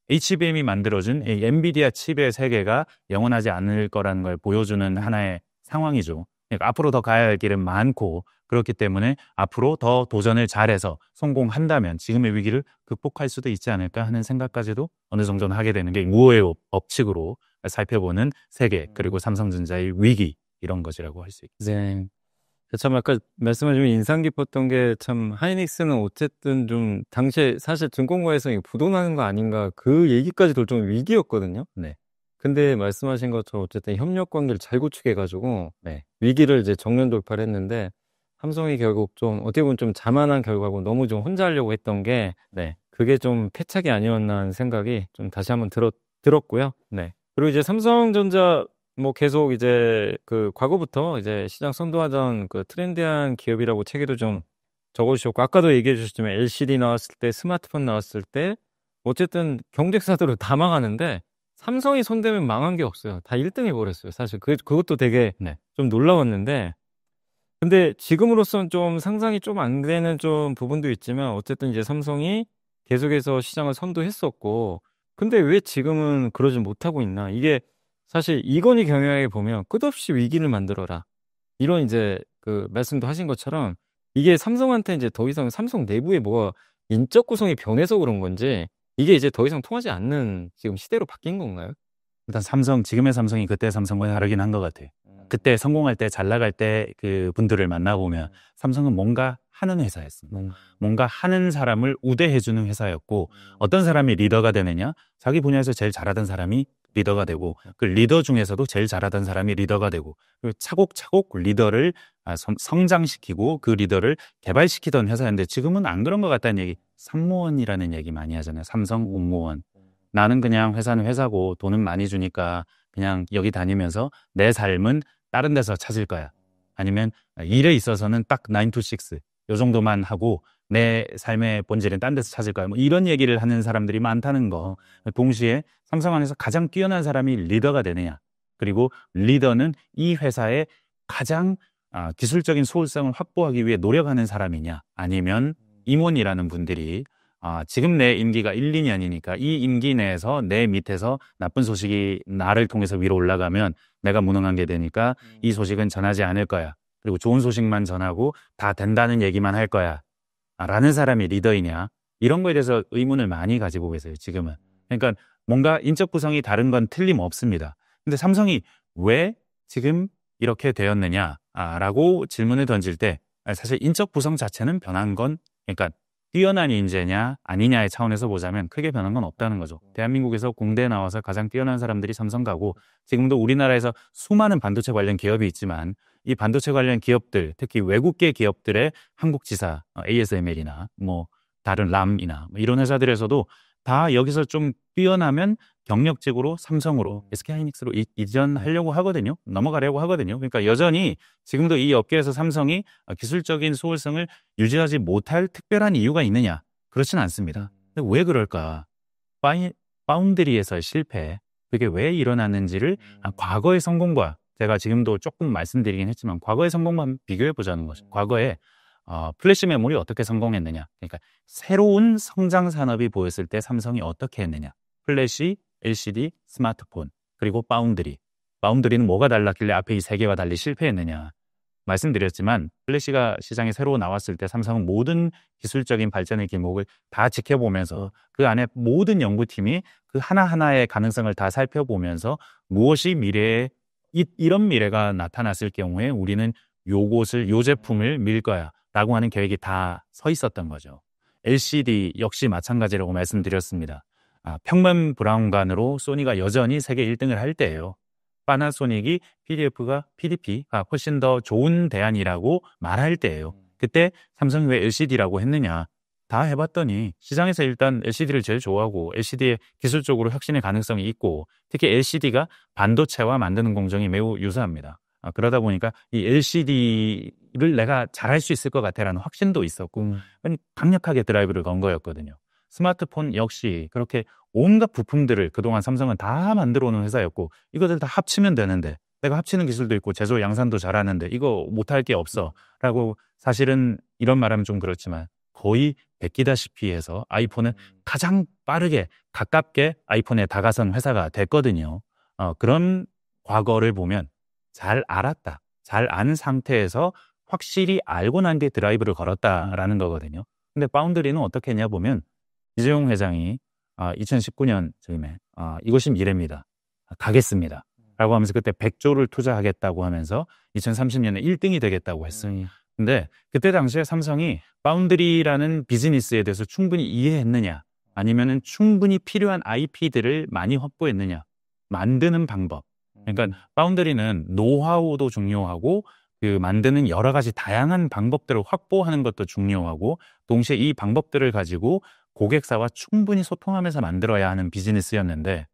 Speaker 1: HBM이 만들어준 이 엔비디아 칩의 세계가 영원하지 않을 거라는 걸 보여주는 하나의 상황이죠. 그러니까 앞으로 더 가야 할 길은 많고, 그렇기 때문에 앞으로 더 도전을 잘해서 성공한다면 지금의 위기를 극복할 수도 있지 않을까 하는 생각까지도 어느 정도는 하게 되는 게 무호의 법칙으로 살펴보는 세계, 그리고 삼성전자의 위기, 이런 것이라고 할 수 있겠습니다.
Speaker 2: 네. 참 아까 말씀을 좀 인상 깊었던 게, 참 하이닉스는 어쨌든 좀 당시에 사실 증권가에서 이거 부도나는 거 아닌가 그 얘기까지도 좀 위기였거든요.
Speaker 1: 네.
Speaker 2: 근데 말씀하신 것처럼 어쨌든 협력 관계를 잘 구축해가지고
Speaker 1: 네.
Speaker 2: 위기를 이제 정면 돌파를 했는데, 삼성이 결국 좀 어떻게 보면 좀 자만한 결과고 너무 좀 혼자 하려고 했던 게,
Speaker 1: 네.
Speaker 2: 그게 좀 패착이 아니었나 하는 생각이 좀 다시 한번 들었고요.
Speaker 1: 네.
Speaker 2: 그리고 이제 삼성전자 뭐 계속 이제 그 과거부터 이제 시장 선도하던 그 트렌디한 기업이라고 책에도 좀 적어주셨고, 아까도 얘기해 주셨지만 LCD 나왔을 때, 스마트폰 나왔을 때 어쨌든 경쟁사들은 다 망하는데 삼성이 손대면 망한 게 없어요. 다 1등 해버렸어요. 사실 그것도 되게
Speaker 1: 네.
Speaker 2: 좀 놀라웠는데, 근데 지금으로선 좀 상상이 좀 안 되는 좀 부분도 있지만 어쨌든 이제 삼성이 계속해서 시장을 선도했었고, 근데 왜 지금은 그러지 못하고 있나? 이게 사실 이건희 경영에 보면 끝없이 위기를 만들어라, 이런 이제 그 말씀도 하신 것처럼 이게 삼성한테 이제 더 이상 삼성 내부에 뭐가 인적 구성이 변해서 그런 건지, 이게 이제 더 이상 통하지 않는 지금 시대로 바뀐 건가요?
Speaker 1: 일단 지금의 삼성이 그때 삼성과 다르긴 한 것 같아. 그때 성공할 때, 잘 나갈 때 그 분들을 만나보면 삼성은 뭔가 하는 회사였습니다. 뭔가 하는 사람을 우대해주는 회사였고, 어떤 사람이 리더가 되느냐? 자기 분야에서 제일 잘하던 사람이 리더가 되고, 그 리더 중에서도 제일 잘하던 사람이 리더가 되고, 그리고 차곡차곡 리더를 성장시키고 그 리더를 개발시키던 회사였는데, 지금은 안 그런 것 같다는 얘기. 삼모원이라는 얘기 많이 하잖아요. 삼성 공무원. 나는 그냥 회사는 회사고 돈은 많이 주니까 그냥 여기 다니면서 내 삶은 다른 데서 찾을 거야. 아니면 일에 있어서는 딱 9 to 6, 요 정도만 하고 내 삶의 본질은 딴 데서 찾을 거야. 뭐 이런 얘기를 하는 사람들이 많다는 거. 동시에 삼성 안에서 가장 뛰어난 사람이 리더가 되느냐. 그리고 리더는 이 회사의 가장 기술적인 소홀성을 확보하기 위해 노력하는 사람이냐. 아니면 임원이라는 분들이 지금 내 임기가 1, 2년이니까 이 임기 내에서 내 밑에서 나쁜 소식이 나를 통해서 위로 올라가면 내가 무능한 게 되니까 이 소식은 전하지 않을 거야. 그리고 좋은 소식만 전하고 다 된다는 얘기만 할 거야. 라는 사람이 리더이냐. 이런 거에 대해서 의문을 많이 가지고 계세요, 지금은. 그러니까 뭔가 인적 구성이 다른 건 틀림없습니다. 근데 삼성이 왜 지금 이렇게 되었느냐라고 질문을 던질 때 사실 인적 구성 자체는 변한 건 그러니까 뛰어난 인재냐 아니냐의 차원에서 보자면 크게 변한 건 없다는 거죠. 대한민국에서 공대에 나와서 가장 뛰어난 사람들이 삼성 가고 지금도 우리나라에서 수많은 반도체 관련 기업이 있지만 이 반도체 관련 기업들, 특히 외국계 기업들의 한국 지사, ASML이나 뭐 다른 람이나 뭐 이런 회사들에서도 다 여기서 좀 뛰어나면 경력직으로 삼성으로 SK하이닉스로 이전하려고 하거든요. 넘어가려고 하거든요. 그러니까 여전히 지금도 이 업계에서 삼성이 기술적인 소홀성을 유지하지 못할 특별한 이유가 있느냐? 그렇지는 않습니다. 근데 왜 그럴까? 파운드리에서의 실패, 그게 왜 일어났는지를 과거의 성공과 제가 지금도 조금 말씀드리긴 했지만 과거의 성공만 비교해 보자는 거죠. 과거에 플래시 메모리 어떻게 성공했느냐? 그러니까 새로운 성장 산업이 보였을 때 삼성이 어떻게 했느냐? 플래시, LCD, 스마트폰, 그리고 파운드리. 파운드리는 뭐가 달랐길래 앞에 이 세 개와 달리 실패했느냐? 말씀드렸지만 플래시가 시장에 새로 나왔을 때 삼성은 모든 기술적인 발전의 길목을 다 지켜보면서 그 안에 모든 연구팀이 그 하나하나의 가능성을 다 살펴보면서 무엇이 미래에 이런 미래가 나타났을 경우에 우리는 요 제품을 밀 거야 라고 하는 계획이 다 서 있었던 거죠. LCD 역시 마찬가지라고 말씀드렸습니다. 평면 브라운관으로 소니가 여전히 세계 1등을 할 때예요. 파나소닉이 PDP가 훨씬 더 좋은 대안이라고 말할 때예요. 그때 삼성이 왜 LCD라고 했느냐? 다 해봤더니 시장에서 일단 LCD를 제일 좋아하고 LCD의 기술적으로 혁신의 가능성이 있고 특히 LCD가 반도체와 만드는 공정이 매우 유사합니다. 그러다 보니까 이 LCD를 내가 잘할 수 있을 것 같아라는 확신도 있었고 강력하게 드라이브를 건 거였거든요. 스마트폰 역시 그렇게 온갖 부품들을 그동안 삼성은 다 만들어 오는 회사였고 이것들 다 합치면 되는데 내가 합치는 기술도 있고 제조 양산도 잘하는데 이거 못할 게 없어 라고 사실은 이런 말하면 좀 그렇지만 거의 베끼다시피 해서 아이폰은 가장 빠르게 가깝게 아이폰에 다가선 회사가 됐거든요. 그런 과거를 보면 잘 알았다. 잘 안 상태에서 확실히 알고 난 뒤에 드라이브를 걸었다라는 거거든요. 근데 파운드리는 어떻게 했냐 보면 이재용 회장이 2019년 즈음에 이것이 미래입니다. 가겠습니다. 라고 하면서 그때 100조를 투자하겠다고 하면서 2030년에 1등이 되겠다고 했어요. 근데 그때 당시에 삼성이 파운드리라는 비즈니스에 대해서 충분히 이해했느냐 아니면은 충분히 필요한 IP들을 많이 확보했느냐 만드는 방법. 그러니까 파운드리는 노하우도 중요하고 그 만드는 여러 가지 다양한 방법들을 확보하는 것도 중요하고 동시에 이 방법들을 가지고 고객사와 충분히 소통하면서 만들어야 하는 비즈니스였는데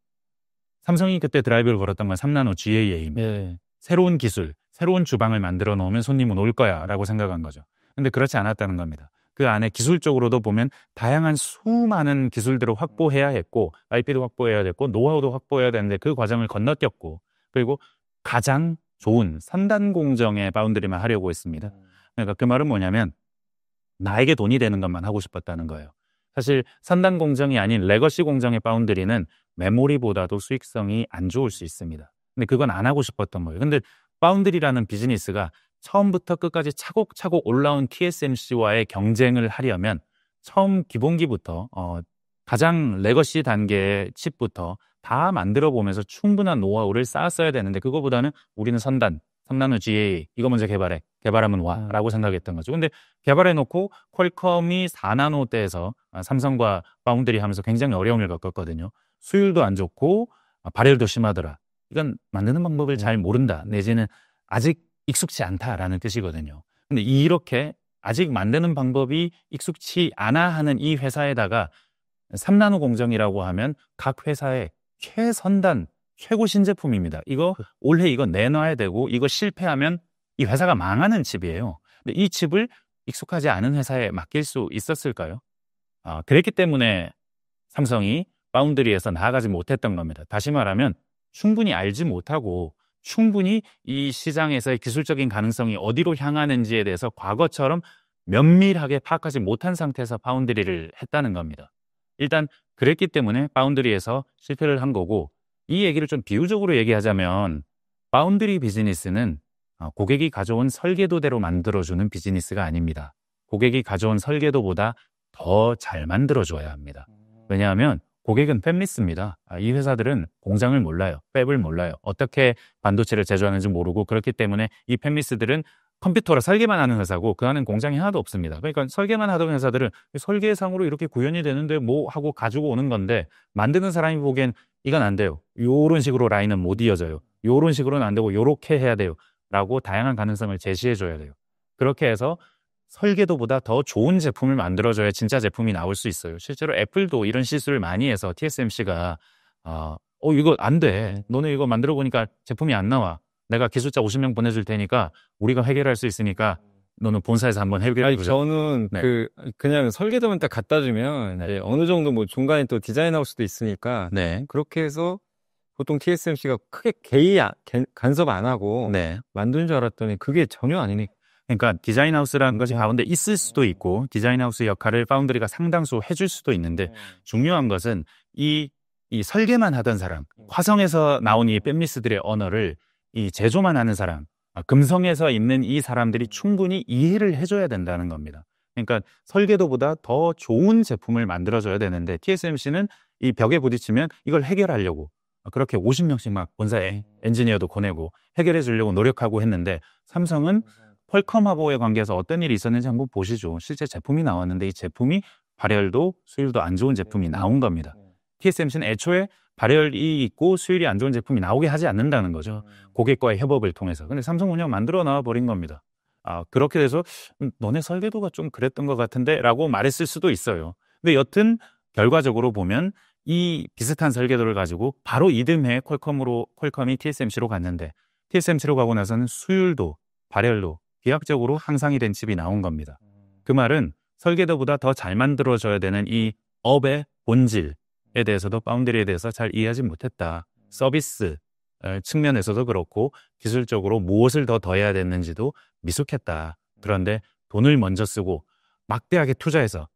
Speaker 1: 삼성이 그때 드라이브를 걸었던 건 3나노 GAA입니다.
Speaker 2: 네.
Speaker 1: 새로운 기술, 새로운 주방을 만들어 놓으면 손님은 올 거야 라고 생각한 거죠. 근데 그렇지 않았다는 겁니다. 그 안에 기술적으로도 보면 다양한 수많은 기술들을 확보해야 했고 IP도 확보해야 됐고 노하우도 확보해야 되는데 그 과정을 건너뛰었고 그리고 가장 좋은 선단 공정의 바운드리만 하려고 했습니다. 그러니까 그 말은 뭐냐면 나에게 돈이 되는 것만 하고 싶었다는 거예요. 사실 선단 공정이 아닌 레거시 공정의 바운드리는 메모리보다도 수익성이 안 좋을 수 있습니다. 근데 그건 안 하고 싶었던 거예요. 근데 바운드리라는 비즈니스가 처음부터 끝까지 차곡차곡 올라온 TSMC와의 경쟁을 하려면 처음 기본기부터 가장 레거시 단계의 칩부터 다 만들어 보면서 충분한 노하우를 쌓았어야 되는데 그거보다는 우리는 선단, 3나노 GA 이거 먼저 개발하면 와라고 생각했던 거죠. 근데 개발해 놓고 퀄컴이 4나노 대에서 삼성과 파운드리 하면서 굉장히 어려움을 겪었거든요. 수율도 안 좋고 발열도 심하더라. 이건 만드는 방법을 잘 모른다 내지는 아직 익숙치 않다라는 뜻이거든요. 근데 이렇게 아직 만드는 방법이 익숙치 않아 하는 이 회사에다가 3나노 공정이라고 하면 각 회사의 최선단, 최고 신제품입니다. 이거 올해 이거 내놔야 되고 이거 실패하면 이 회사가 망하는 칩이에요. 근데 이 칩을 익숙하지 않은 회사에 맡길 수 있었을까요? 그랬기 때문에 삼성이 파운드리에서 나아가지 못했던 겁니다. 다시 말하면 충분히 알지 못하고 충분히 이 시장에서의 기술적인 가능성이 어디로 향하는지에 대해서 과거처럼 면밀하게 파악하지 못한 상태에서 파운드리를 했다는 겁니다. 일단 그랬기 때문에 파운드리에서 실패를 한 거고 이 얘기를 좀 비유적으로 얘기하자면 파운드리 비즈니스는 고객이 가져온 설계도대로 만들어주는 비즈니스가 아닙니다. 고객이 가져온 설계도보다 더 잘 만들어줘야 합니다. 왜냐하면 고객은 팹리스입니다. 이 회사들은 공장을 몰라요. 팹을 몰라요. 어떻게 반도체를 제조하는지 모르고 그렇기 때문에 이 팹리스들은 컴퓨터로 설계만 하는 회사고 그 안에 공장이 하나도 없습니다. 그러니까 설계만 하던 회사들은 설계상으로 이렇게 구현이 되는데 뭐 하고 가지고 오는 건데 만드는 사람이 보기엔 이건 안 돼요. 요런 식으로 라인은 못 이어져요. 요런 식으로는 안 되고 요렇게 해야 돼요. 라고 다양한 가능성을 제시해 줘야 돼요. 그렇게 해서 설계도보다 더 좋은 제품을 만들어줘야 진짜 제품이 나올 수 있어요. 실제로 애플도 이런 실수를 많이 해서 TSMC가 이거 안 돼. 너네 이거 만들어 보니까 제품이 안 나와. 내가 기술자 50명 보내줄 테니까 우리가 해결할 수 있으니까 너는 본사에서 한번 해결해 보자.
Speaker 2: 저는
Speaker 1: 네.
Speaker 2: 그냥 설계도만 딱 갖다 주면
Speaker 1: 네.
Speaker 2: 이제 어느 정도 뭐 중간에 또 디자인하우스도 있으니까
Speaker 1: 네.
Speaker 2: 그렇게 해서 보통 TSMC가 크게 간섭 안 하고
Speaker 1: 네.
Speaker 2: 만드는 줄 알았더니 그게 전혀 아니니까.
Speaker 1: 그러니까 디자인하우스라는 것이 가운데 있을 수도 있고 디자인하우스 역할을 파운드리가 상당수 해줄 수도 있는데 중요한 것은 이 설계만 하던 사람, 화성에서 나온 이 팹리스들의 언어를 이 제조만 하는 사람, 금성에서 있는 이 사람들이 충분히 이해를 해줘야 된다는 겁니다. 그러니까 설계도보다 더 좋은 제품을 만들어줘야 되는데 TSMC는 이 벽에 부딪히면 이걸 해결하려고 그렇게 50명씩 막 본사에 엔지니어도 보내고 해결해 주려고 노력하고 했는데 삼성은 퀄컴하고의 관계에서 어떤 일이 있었는지 한번 보시죠. 실제 제품이 나왔는데 이 제품이 발열도 수율도 안 좋은 제품이 나온 겁니다. TSMC는 애초에 발열이 있고 수율이 안 좋은 제품이 나오게 하지 않는다는 거죠. 고객과의 협업을 통해서. 근데 삼성 운영 만들어 나와 버린 겁니다. 그렇게 돼서 너네 설계도가 좀 그랬던 것 같은데 라고 말했을 수도 있어요. 근데 여튼 결과적으로 보면 이 비슷한 설계도를 가지고 바로 이듬해 퀄컴이 TSMC로 갔는데 TSMC로 가고 나서는 수율도 발열도 비약적으로 향상이 된 칩이 나온 겁니다. 그 말은 설계도보다 더 잘 만들어져야 되는 이 업의 본질에 대해서도 파운드리에 대해서 잘 이해하지 못했다. 서비스 측면에서도 그렇고 기술적으로 무엇을 더 더해야 됐는지도 미숙했다. 그런데 돈을 먼저 쓰고 막대하게 투자해서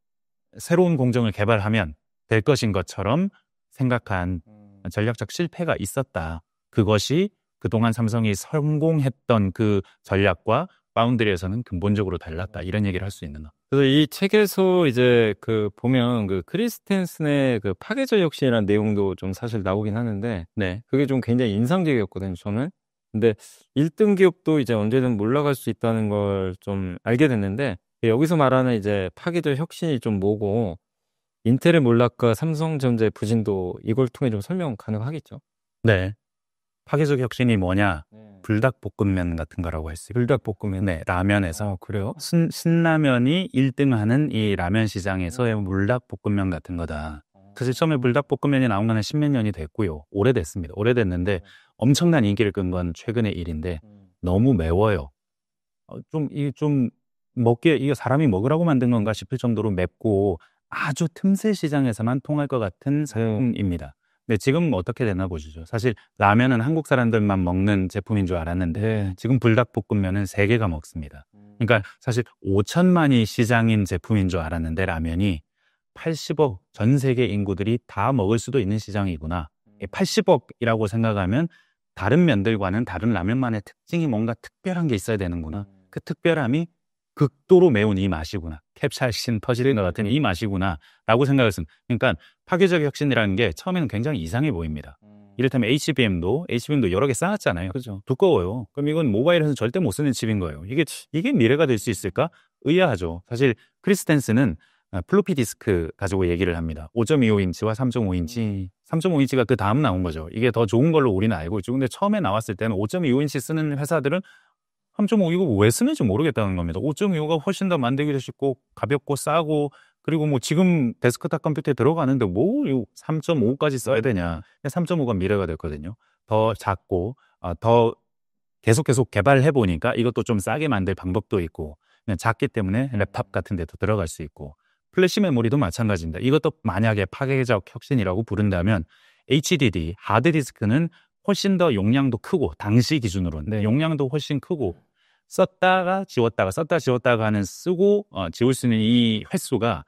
Speaker 1: 새로운 공정을 개발하면 될 것인 것처럼 생각한 전략적 실패가 있었다. 그것이 그동안 삼성이 성공했던 그 전략과 파운드리에서는 근본적으로 달랐다. 이런 얘기를 할 수 있는.
Speaker 2: 그래서 이 책에서 이제 보면 크리스텐슨의 파괴적 혁신이라는 내용도 좀 사실 나오긴 하는데,
Speaker 1: 네.
Speaker 2: 그게 좀 굉장히 인상적이었거든요, 저는. 근데 1등 기업도 이제 언제든 몰락할 수 있다는 걸 좀 알게 됐는데, 여기서 말하는 이제 파괴적 혁신이 좀 뭐고, 인텔의 몰락과 삼성전자의 부진도 이걸 통해 좀 설명 가능하겠죠?
Speaker 1: 네. 파괴적 혁신이 뭐냐? 불닭볶음면 같은 거라고 했어요.
Speaker 2: 불닭볶음면.
Speaker 1: 네, 라면에서.
Speaker 2: 그래요?
Speaker 1: 신라면이 1등하는 이 라면 시장에서의 불닭볶음면 같은 거다. 사실 처음에 불닭볶음면이 나온 건 10몇 년이 됐고요. 오래됐습니다. 오래됐는데 엄청난 인기를 끈 건 최근의 일인데 너무 매워요. 좀 먹기에 이게 사람이 먹으라고 만든 건가 싶을 정도로 맵고 아주 틈새 시장에서만 통할 것 같은 제품입니다. 근데 지금 어떻게 되나 보시죠. 사실 라면은 한국 사람들만 먹는 제품인 줄 알았는데 지금 불닭볶음면은 세계가 먹습니다. 그러니까 사실 5천만이 시장인 제품인 줄 알았는데 라면이 80억 전 세계 인구들이 다 먹을 수도 있는 시장이구나. 80억이라고 생각하면 다른 면들과는 다른 라면만의 특징이 뭔가 특별한 게 있어야 되는구나. 그 특별함이 극도로 매운 이 맛이구나. 캡사이신 퍼지는 것 같은 이 맛이구나라고 생각을 했습니다. 그러니까 파괴적 혁신이라는 게 처음에는 굉장히 이상해 보입니다. 이를테면 HBM도 여러 개 쌓았잖아요. 그죠? 두꺼워요. 그럼 이건 모바일에서 절대 못 쓰는 칩인 거예요. 이게 미래가 될 수 있을까? 의아하죠. 사실 크리스텐스는 플로피 디스크 가지고 얘기를 합니다. 5.25인치와 3.5인치. 3.5인치가 그 다음 나온 거죠. 이게 더 좋은 걸로 우리는 알고 있죠. 근데 처음에 나왔을 때는 5.25인치 쓰는 회사들은 3.5 이거 왜 쓰는지 모르겠다는 겁니다. 5.25가 훨씬 더 만들기도 쉽고 가볍고 싸고 그리고 뭐 지금 데스크탑 컴퓨터에 들어가는데 뭐 3.5까지 써야 되냐. 3.5가 미래가 됐거든요. 더 작고 더 계속 개발해 보니까 이것도 좀 싸게 만들 방법도 있고 그냥 작기 때문에 랩탑 같은 데도 들어갈 수 있고 플래시 메모리도 마찬가지입니다. 이것도 만약에 파괴적 혁신이라고 부른다면 HDD, 하드디스크는 훨씬 더 용량도 크고 당시 기준으로는 용량도 훨씬 크고 썼다가 지웠다가 하는 쓰고 지울 수 있는 이 횟수가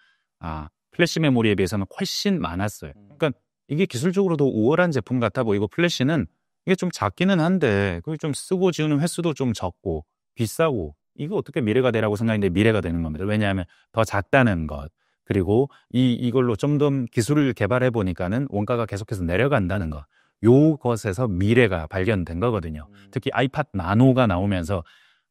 Speaker 1: 플래시 메모리에 비해서는 훨씬 많았어요. 그러니까 이게 기술적으로도 우월한 제품 같아 보이고 플래시는 이게 좀 작기는 한데 그걸 좀 쓰고 지우는 횟수도 좀 적고 비싸고 이거 어떻게 미래가 되라고 생각했는데 미래가 되는 겁니다. 왜냐하면 더 작다는 것 그리고 이걸로 좀 더 기술을 개발해 보니까는 원가가 계속해서 내려간다는 것 요것에서 미래가 발견된 거거든요. 특히 아이팟 나노가 나오면서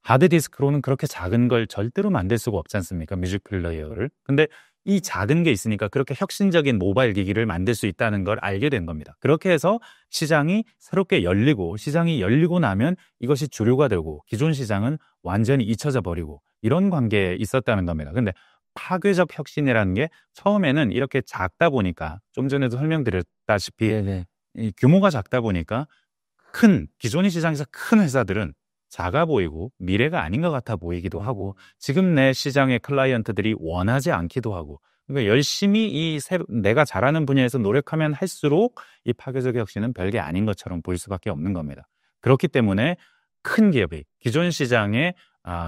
Speaker 1: 하드디스크로는 그렇게 작은 걸 절대로 만들 수가 없지 않습니까? 뮤직 플레이어를. 근데 이 작은 게 있으니까 그렇게 혁신적인 모바일 기기를 만들 수 있다는 걸 알게 된 겁니다. 그렇게 해서 시장이 새롭게 열리고 시장이 열리고 나면 이것이 주류가 되고 기존 시장은 완전히 잊혀져 버리고 이런 관계에 있었다는 겁니다. 근데 파괴적 혁신이라는 게 처음에는 이렇게 작다 보니까 좀 전에도 설명드렸다시피 이 규모가 작다 보니까 기존의 시장에서 큰 회사들은 작아 보이고 미래가 아닌 것 같아 보이기도 하고 지금 내 시장의 클라이언트들이 원하지 않기도 하고 그러니까 열심히 내가 잘하는 분야에서 노력하면 할수록 이 파괴적 혁신은 별게 아닌 것처럼 보일 수밖에 없는 겁니다. 그렇기 때문에 큰 기업이 기존 시장에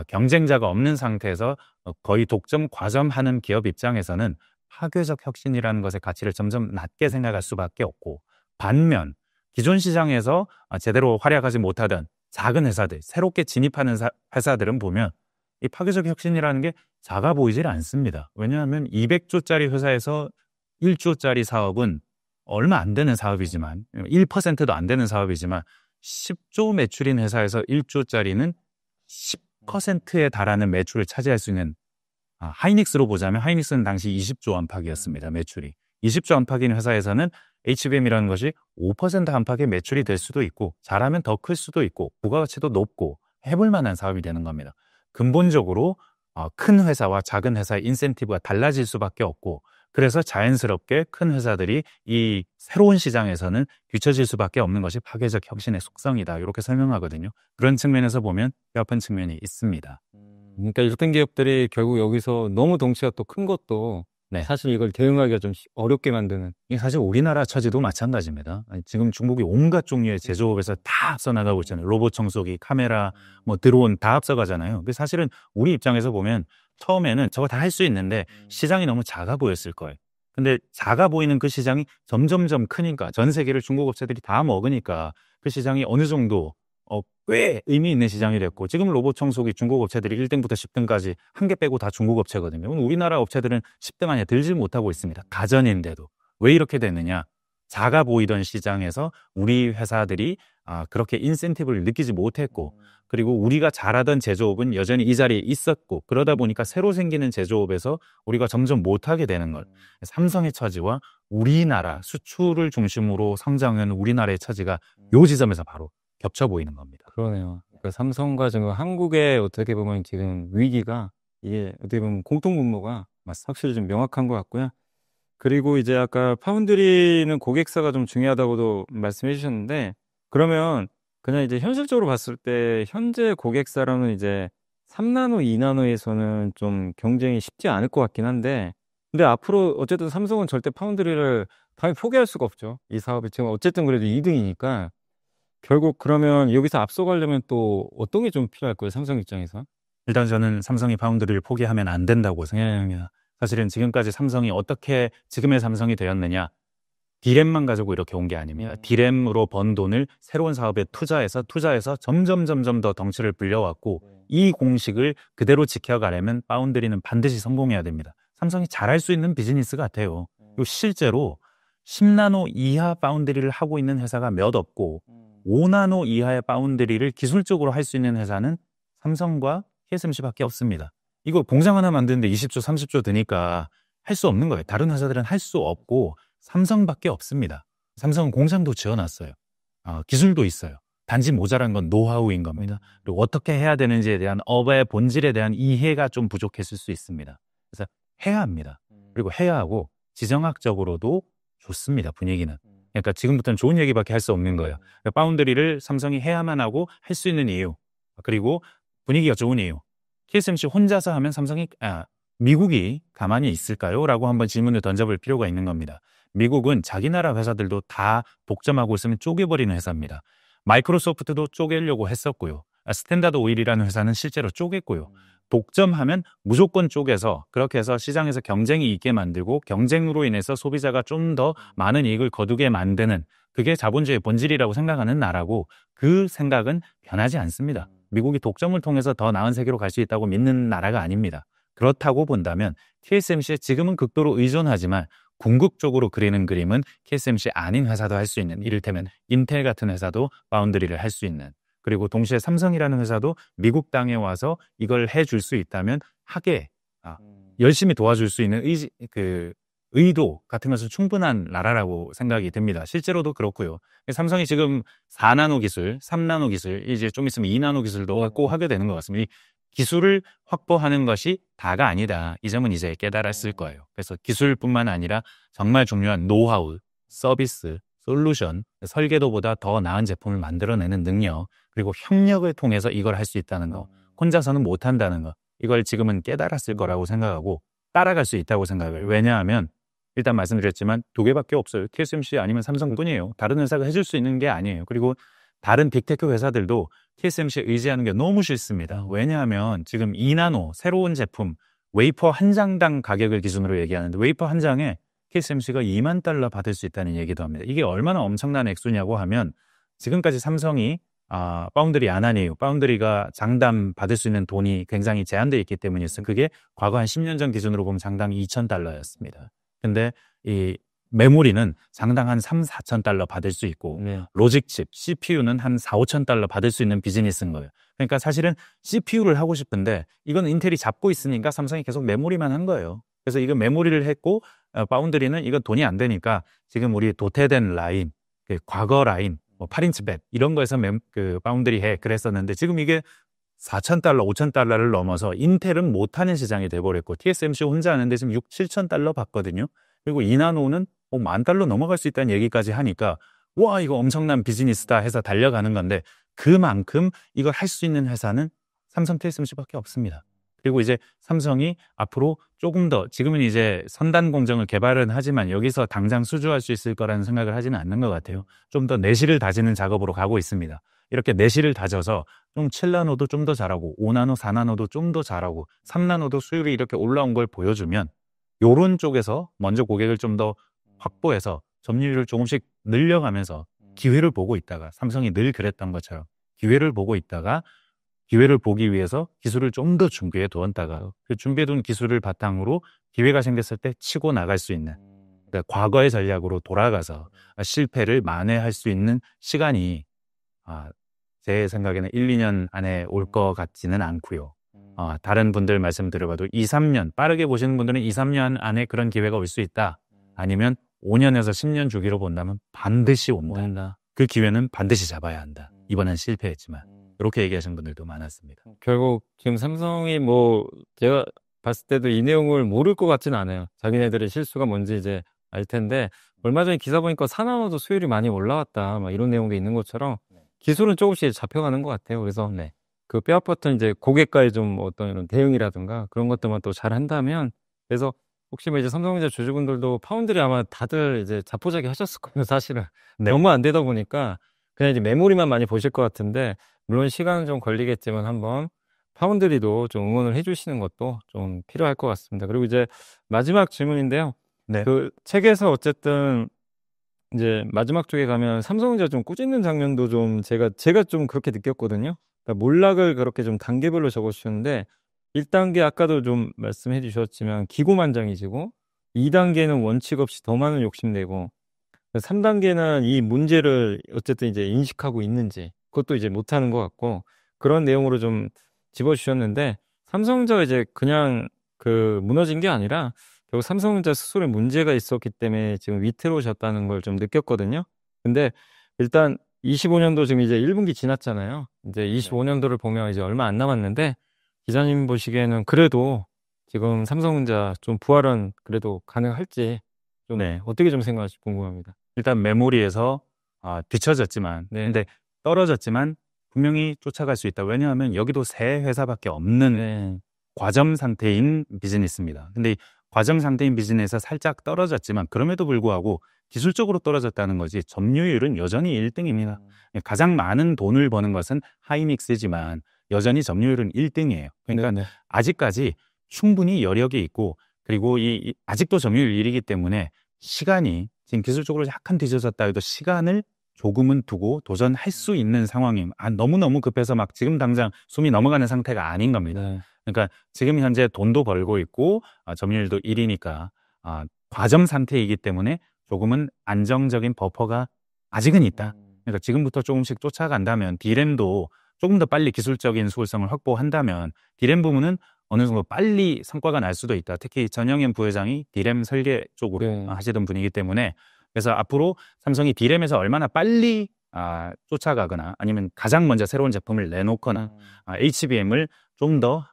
Speaker 1: 경쟁자가 없는 상태에서 거의 독점 과점하는 기업 입장에서는 파괴적 혁신이라는 것의 가치를 점점 낮게 생각할 수밖에 없고 반면 기존 시장에서 제대로 활약하지 못하던 작은 회사들, 새롭게 진입하는 회사들은 보면 이 파괴적 혁신이라는 게 작아 보이질 않습니다. 왜냐하면 200조짜리 회사에서 1조짜리 사업은 얼마 안 되는 사업이지만 1%도 안 되는 사업이지만 10조 매출인 회사에서 1조짜리는 10%에 달하는 매출을 차지할 수 있는 하이닉스로 보자면 하이닉스는 당시 20조 안팎이었습니다. 매출이. 20조 안팎인 회사에서는 HBM이라는 것이 5% 안팎의 매출이 될 수도 있고 잘하면 더 클 수도 있고 부가가치도 높고 해볼 만한 사업이 되는 겁니다. 근본적으로 큰 회사와 작은 회사의 인센티브가 달라질 수밖에 없고 그래서 자연스럽게 큰 회사들이 이 새로운 시장에서는 뒤처질 수밖에 없는 것이 파괴적 혁신의 속성이다. 이렇게 설명하거든요. 그런 측면에서 보면 뼈아픈 측면이 있습니다.
Speaker 2: 그러니까 일등 기업들이 결국 여기서 너무 덩치가 또 큰 것도 사실 이걸 대응하기가 좀 어렵게 만드는.
Speaker 1: 이게 사실 우리나라 처지도 마찬가지입니다. 지금 중국이 온갖 종류의 제조업에서 다 앞서 나가고 있잖아요. 로봇 청소기, 카메라, 드론 다 앞서가잖아요. 근데 사실은 우리 입장에서 보면 처음에는 저거 다 할 수 있는데 시장이 너무 작아 보였을 거예요. 근데 작아 보이는 그 시장이 점점점 크니까 전 세계를 중국 업체들이 다 먹으니까 그 시장이 어느 정도 꽤 의미 있는 시장이 됐고 지금 로봇 청소기 중국 업체들이 1등부터 10등까지 한 개 빼고 다 중국 업체거든요. 우리나라 업체들은 10등 안에 들지 못하고 있습니다. 가전인데도. 왜 이렇게 됐느냐? 작아 보이던 시장에서 우리 회사들이 그렇게 인센티브를 느끼지 못했고 그리고 우리가 잘하던 제조업은 여전히 이 자리에 있었고 그러다 보니까 새로 생기는 제조업에서 우리가 점점 못하게 되는 것. 삼성의 처지와 우리나라 수출을 중심으로 성장하는 우리나라의 처지가 요 지점에서 바로 겹쳐 보이는 겁니다.
Speaker 2: 그러네요. 그러니까 삼성과 지금 한국의 어떻게 보면 지금 위기가 이게 어떻게 보면 공통분모가 확실히 좀 명확한 것 같고요. 그리고 이제 아까 파운드리는 고객사가 좀 중요하다고도 말씀해 주셨는데 그러면 그냥 이제 현실적으로 봤을 때 현재 고객사로는 이제 3나노, 2나노에서는 좀 경쟁이 쉽지 않을 것 같긴 한데 근데 앞으로 어쨌든 삼성은 절대 파운드리를 당연히 포기할 수가 없죠. 이 사업이 지금 어쨌든 그래도 2등이니까 결국 그러면 여기서 앞서가려면 또 어떤 게 좀 필요할 거예요, 삼성 입장에서?
Speaker 1: 일단 저는 삼성이 파운드리를 포기하면 안 된다고 생각합니다. 사실은 지금까지 삼성이 어떻게 지금의 삼성이 되었느냐? 디램만 가지고 이렇게 온 게 아닙니다. 디램으로 번 돈을 새로운 사업에 투자해서 점점 더 덩치를 불려왔고 이 공식을 그대로 지켜가려면 파운드리는 반드시 성공해야 됩니다. 삼성이 잘할 수 있는 비즈니스 같아요. 그리고 실제로 10나노 이하 파운드리를 하고 있는 회사가 몇 없고 5나노 이하의 파운드리를 기술적으로 할 수 있는 회사는 삼성과 TSMC밖에 없습니다. 이거 공장 하나 만드는데 20조, 30조 드니까 할 수 없는 거예요. 다른 회사들은 할 수 없고 삼성밖에 없습니다. 삼성은 공장도 지어놨어요. 기술도 있어요. 단지 모자란 건 노하우인 겁니다. 그리고 어떻게 해야 되는지에 대한 업의 본질에 대한 이해가 좀 부족했을 수 있습니다. 그래서 해야 합니다. 그리고 해야 하고 지정학적으로도 좋습니다. 분위기는. 그러니까 지금부터는 좋은 얘기밖에 할 수 없는 거예요. 그러니까 파운드리를 삼성이 해야만 하고 할 수 있는 이유, 그리고 분위기가 좋은 이유. TSMC 혼자서 하면 미국이 가만히 있을까요? 라고 한번 질문을 던져볼 필요가 있는 겁니다. 미국은 자기 나라 회사들도 다 독점하고 있으면 쪼개버리는 회사입니다. 마이크로소프트도 쪼개려고 했었고요. 스탠다드 오일이라는 회사는 실제로 쪼갰고요. 독점하면 무조건 쪼개서 그렇게 해서 시장에서 경쟁이 있게 만들고 경쟁으로 인해서 소비자가 좀 더 많은 이익을 거두게 만드는, 그게 자본주의의 본질이라고 생각하는 나라고, 그 생각은 변하지 않습니다. 미국이 독점을 통해서 더 나은 세계로 갈 수 있다고 믿는 나라가 아닙니다. 그렇다고 본다면 TSMC에 지금은 극도로 의존하지만 궁극적으로 그리는 그림은 TSMC 아닌 회사도 할 수 있는, 이를테면 인텔 같은 회사도 바운드리를 할 수 있는, 그리고 동시에 삼성이라는 회사도 미국 땅에 와서 이걸 해줄 수 있다면 하게 열심히 도와줄 수 있는 의도 같은 것은 충분한 나라라고 생각이 듭니다. 실제로도 그렇고요. 삼성이 지금 4나노 기술, 3나노 기술, 이제 좀 있으면 2나노 기술도 갖고 하게 되는 것 같습니다. 이 기술을 확보하는 것이 다가 아니다. 이 점은 이제 깨달았을 거예요. 그래서 기술뿐만 아니라 정말 중요한 노하우, 서비스, 솔루션, 설계도보다 더 나은 제품을 만들어내는 능력, 그리고 협력을 통해서 이걸 할 수 있다는 거, 혼자서는 못한다는 거, 이걸 지금은 깨달았을 거라고 생각하고 따라갈 수 있다고 생각해요. 왜냐하면 일단 말씀드렸지만 두 개밖에 없어요. TSMC 아니면 삼성뿐이에요. 다른 회사가 해줄 수 있는 게 아니에요. 그리고 다른 빅테크 회사들도 TSMC에 의지하는 게 너무 싫습니다. 왜냐하면 지금 2나노 새로운 제품 웨이퍼 한 장당 가격을 기준으로 얘기하는데 웨이퍼 한 장에 TSMC가 $20,000 받을 수 있다는 얘기도 합니다. 이게 얼마나 엄청난 액수냐고 하면, 지금까지 삼성이 파운드리 안 한 이유, 파운드리가 장담 받을 수 있는 돈이 굉장히 제한되어 있기 때문이었어요. 그게 과거 한 10년 전 기준으로 보면 장당 $2,000였습니다. 근데 이 메모리는 장당 한 $3,000-4,000 받을 수 있고, 로직칩, CPU는 한 $4,000-5,000 받을 수 있는 비즈니스인 거예요. 그러니까 사실은 CPU를 하고 싶은데 이건 인텔이 잡고 있으니까 삼성이 계속 메모리만 한 거예요. 그래서 이거 메모리를 했고, 파운드리는 이거 돈이 안 되니까 지금 우리 도태된 라인, 과거 라인, 8인치 벳 이런 거에서 파운드리 해 그랬었는데, 지금 이게 $4,000, $5,000를 넘어서 인텔은 못하는 시장이 돼버렸고 TSMC 혼자 하는데 지금 $6,000-7,000 받거든요. 그리고 2나노는 $10,000 넘어갈 수 있다는 얘기까지 하니까 와, 이거 엄청난 비즈니스다 해서 달려가는 건데, 그만큼 이걸 할 수 있는 회사는 삼성, TSMC밖에 없습니다. 그리고 이제 삼성이 앞으로 조금 더, 지금은 이제 선단 공정을 개발은 하지만 여기서 당장 수주할 수 있을 거라는 생각을 하지는 않는 것 같아요. 좀 더 내실을 다지는 작업으로 가고 있습니다. 이렇게 내실을 다져서 좀 7나노도 좀 더 잘하고 5나노, 4나노도 좀 더 잘하고 3나노도 수율이 이렇게 올라온 걸 보여주면 요런 쪽에서 먼저 고객을 좀 더 확보해서 점유율을 조금씩 늘려가면서 기회를 보고 있다가, 삼성이 늘 그랬던 것처럼 기회를 보고 있다가 기회를 보기 위해서 기술을 좀 더 준비해 두었다가 그 준비해둔 기술을 바탕으로 기회가 생겼을 때 치고 나갈 수 있는, 그러니까 과거의 전략으로 돌아가서 실패를 만회할 수 있는 시간이 제 생각에는 1, 2년 안에 올 것 같지는 않고요. 다른 분들 말씀 들어봐도 2, 3년, 빠르게 보시는 분들은 2, 3년 안에 그런 기회가 올 수 있다. 아니면 5년에서 10년 주기로 본다면 반드시 온다. 그 기회는 반드시 잡아야 한다. 이번엔 실패했지만. 이렇게 얘기하시는 분들도 많았습니다.
Speaker 2: 결국 지금 삼성이 제가 봤을 때도 이 내용을 모를 것 같지는 않아요. 자기네들의 실수가 뭔지 이제 알 텐데, 얼마 전에 기사 보니까 4나노도 수율이 많이 올라왔다, 막 이런 내용도 있는 것처럼 기술은 조금씩 잡혀가는 것 같아요. 그래서 그 뼈아팠던 이제 고객과의 좀 어떤 이런 대응이라든가 그런 것들만 또 잘 한다면, 그래서 혹시 이제 삼성전자 주주분들도 파운드리 아마 다들 이제 자포자기 하셨을 거예요, 사실은. 너무 안 되다 보니까 그냥 이제 메모리만 많이 보실 것 같은데, 물론 시간은 좀 걸리겠지만 한번 파운드리도 좀 응원을 해주시는 것도 좀 필요할 것 같습니다. 그리고 이제 마지막 질문인데요. 그 책에서 어쨌든 이제 마지막 쪽에 가면 삼성전자 좀 꾸짖는 장면도 좀 제가 좀 그렇게 느꼈거든요. 그러니까 몰락을 그렇게 좀 단계별로 적어주셨는데 1단계 아까도 좀 말씀해 주셨지만 기고만장해지고 2단계는 원칙 없이 더 많은 욕심내고 3단계는 이 문제를 어쨌든 이제 인식하고 있는지 그것도 이제 못하는 것 같고 그런 내용으로 좀 집어주셨는데 삼성전자 이제 그냥 그 무너진 게 아니라 결국 삼성전자 스스로의 문제가 있었기 때문에 지금 위태로워졌다는 걸 좀 느꼈거든요. 근데 일단 25년도 지금 이제 1분기 지났잖아요. 이제 25년도를 보면 이제 얼마 안 남았는데 기자님 보시기에는 그래도 지금 삼성전자 좀 부활은 그래도 가능할지 좀
Speaker 1: 네.
Speaker 2: 어떻게 좀 생각하실지 궁금합니다.
Speaker 1: 일단 메모리에서 뒤처졌지만
Speaker 2: 네.
Speaker 1: 근데 떨어졌지만 분명히 쫓아갈 수 있다. 왜냐하면 여기도 세 회사밖에 없는
Speaker 2: 네.
Speaker 1: 과점 상태인 비즈니스입니다. 근데 이 과점 상태인 비즈니스에서 살짝 떨어졌지만 그럼에도 불구하고 기술적으로 떨어졌다는 거지 점유율은 여전히 1등입니다. 가장 많은 돈을 버는 것은 하이닉스지만 여전히 점유율은 1등이에요. 그러니까
Speaker 2: 네.
Speaker 1: 아직까지 충분히 여력이 있고 그리고 아직도 점유율 1이기 때문에 시간이 지금 기술적으로 약간 뒤져졌다 해도 시간을 조금은 두고 도전할 수 있는 상황임. 너무너무 급해서 막 지금 당장 숨이 넘어가는 상태가 아닌 겁니다.
Speaker 2: 네.
Speaker 1: 그러니까 지금 현재 돈도 벌고 있고 점유율도 1이니까 과점 상태이기 때문에 조금은 안정적인 버퍼가 아직은 있다. 그러니까 지금부터 조금씩 쫓아간다면 D램도 조금 더 빨리 기술적인 수월성을 확보한다면 D램 부문은 어느 정도 빨리 성과가 날 수도 있다. 특히 전영현 부회장이 D램 설계 쪽으로
Speaker 2: 네.
Speaker 1: 하시던 분이기 때문에 그래서 앞으로 삼성이 D램에서 얼마나 빨리 쫓아가거나 아니면 가장 먼저 새로운 제품을 내놓거나 HBM을 좀 더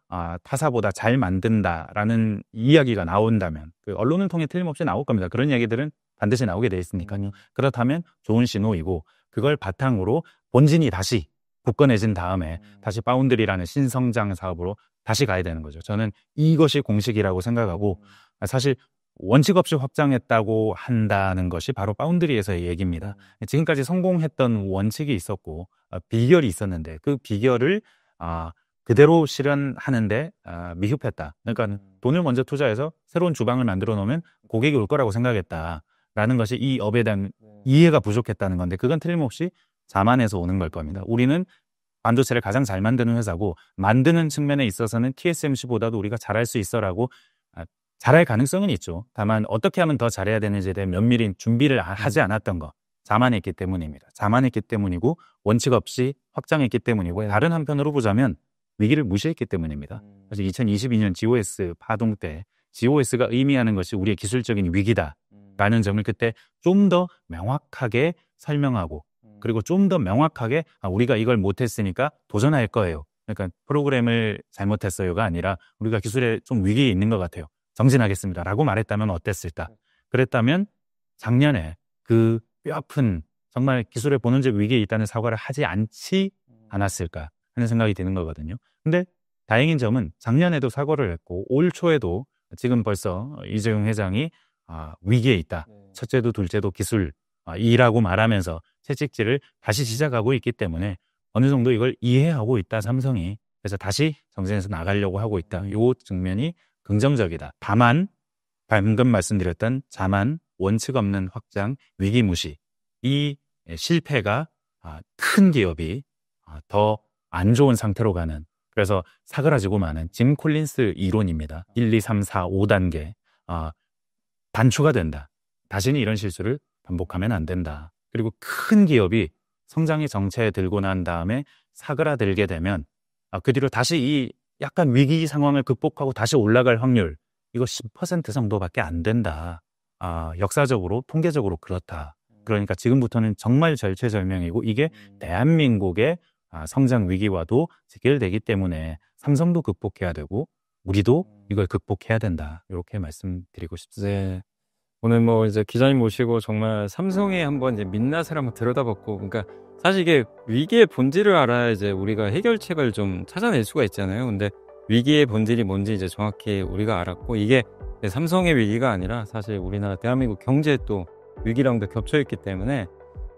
Speaker 1: 타사보다 잘 만든다라는 이야기가 나온다면 그 언론을 통해 틀림없이 나올 겁니다. 그런 얘기들은 반드시 나오게 돼 있으니까요. 그렇다면 좋은 신호이고 그걸 바탕으로 본진이 다시 굳건해진 다음에 다시 파운드리라는 신성장 사업으로 다시 가야 되는 거죠. 저는 이것이 공식이라고 생각하고 사실 원칙 없이 확장했다고 한다는 것이 바로 파운드리에서의 얘기입니다. 지금까지 성공했던 원칙이 있었고 비결이 있었는데 그 비결을 그대로 실현하는데 미흡했다. 그러니까 돈을 먼저 투자해서 새로운 주방을 만들어 놓으면 고객이 올 거라고 생각했다라는 것이 이 업에 대한 이해가 부족했다는 건데 그건 틀림없이 자만에서 오는 걸 겁니다. 우리는 반도체를 가장 잘 만드는 회사고 만드는 측면에 있어서는 TSMC보다도 우리가 잘할 수 있어라고 잘할 가능성은 있죠. 다만 어떻게 하면 더 잘해야 되는지에 대한 면밀히 준비를 하지 않았던 거 자만했기 때문입니다. 자만했기 때문이고 원칙 없이 확장했기 때문이고 다른 한편으로 보자면 위기를 무시했기 때문입니다. 그래서 2022년 GOS 파동 때 GOS가 의미하는 것이 우리의 기술적인 위기다라는 점을 그때 좀 더 명확하게 설명하고 그리고 좀 더 명확하게 우리가 이걸 못했으니까 도전할 거예요. 그러니까 프로그램을 잘못했어요가 아니라 우리가 기술에 좀 위기에 있는 것 같아요. 정진하겠습니다 라고 말했다면 어땠을까? 그랬다면 작년에 그 뼈아픈 정말 기술의 본원적 위기에 있다는 사과를 하지 않지 않았을까 하는 생각이 드는 거거든요. 근데 다행인 점은 작년에도 사과를 했고 올 초에도 지금 벌써 이재용 회장이 위기에 있다. 첫째도 둘째도 기술 이라고 말하면서 채찍질을 다시 시작하고 있기 때문에 어느 정도 이걸 이해하고 있다 삼성이. 그래서 다시 정진해서 나가려고 하고 있다. 이 측면이 긍정적이다. 다만 방금 말씀드렸던 자만, 원칙 없는 확장, 위기 무시 이 실패가 큰 기업이 더 안 좋은 상태로 가는 그래서 사그라지고 마는 짐 콜린스 이론입니다. 1, 2, 3, 4, 5단계 단초가 된다. 다시는 이런 실수를 반복하면 안 된다. 그리고 큰 기업이 성장의 정체에 들고 난 다음에 사그라들게 되면 그 뒤로 다시 이 약간 위기 상황을 극복하고 다시 올라갈 확률 이거 10% 정도밖에 안 된다. 역사적으로 통계적으로 그렇다. 그러니까 지금부터는 정말 절체절명이고 이게 대한민국의 성장 위기와도 직결되기 때문에 삼성도 극복해야 되고 우리도 이걸 극복해야 된다. 이렇게 말씀드리고 싶습니다.
Speaker 2: 네. 오늘 뭐 이제 기자님 모시고 정말 삼성에 한번 이제 민낯을 한번 들여다봤고, 그러니까 사실 이게 위기의 본질을 알아야 이제 우리가 해결책을 좀 찾아낼 수가 있잖아요. 근데 위기의 본질이 뭔지 이제 정확히 우리가 알았고, 이게 삼성의 위기가 아니라 사실 우리나라 대한민국 경제에 또 위기랑도 겹쳐있기 때문에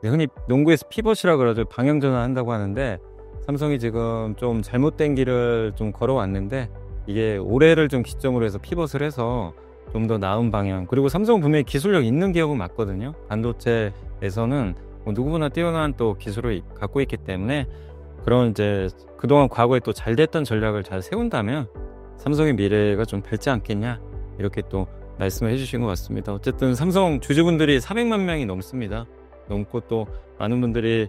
Speaker 2: 흔히 농구에서 피벗이라 그러죠. 방향 전환한다고 하는데 삼성이 지금 좀 잘못된 길을 좀 걸어왔는데 이게 올해를 좀 기점으로 해서 피벗을 해서 좀 더 나은 방향. 그리고 삼성은 분명히 기술력 있는 기업은 맞거든요. 반도체에서는 뭐 누구보다 뛰어난 또 기술을 갖고 있기 때문에 그런 이제 그동안 과거에 또 잘 됐던 전략을 잘 세운다면 삼성의 미래가 좀 밝지 않겠냐 이렇게 또 말씀을 해주신 것 같습니다. 어쨌든 삼성 주주분들이 400만 명이 넘습니다. 넘고 또 많은 분들이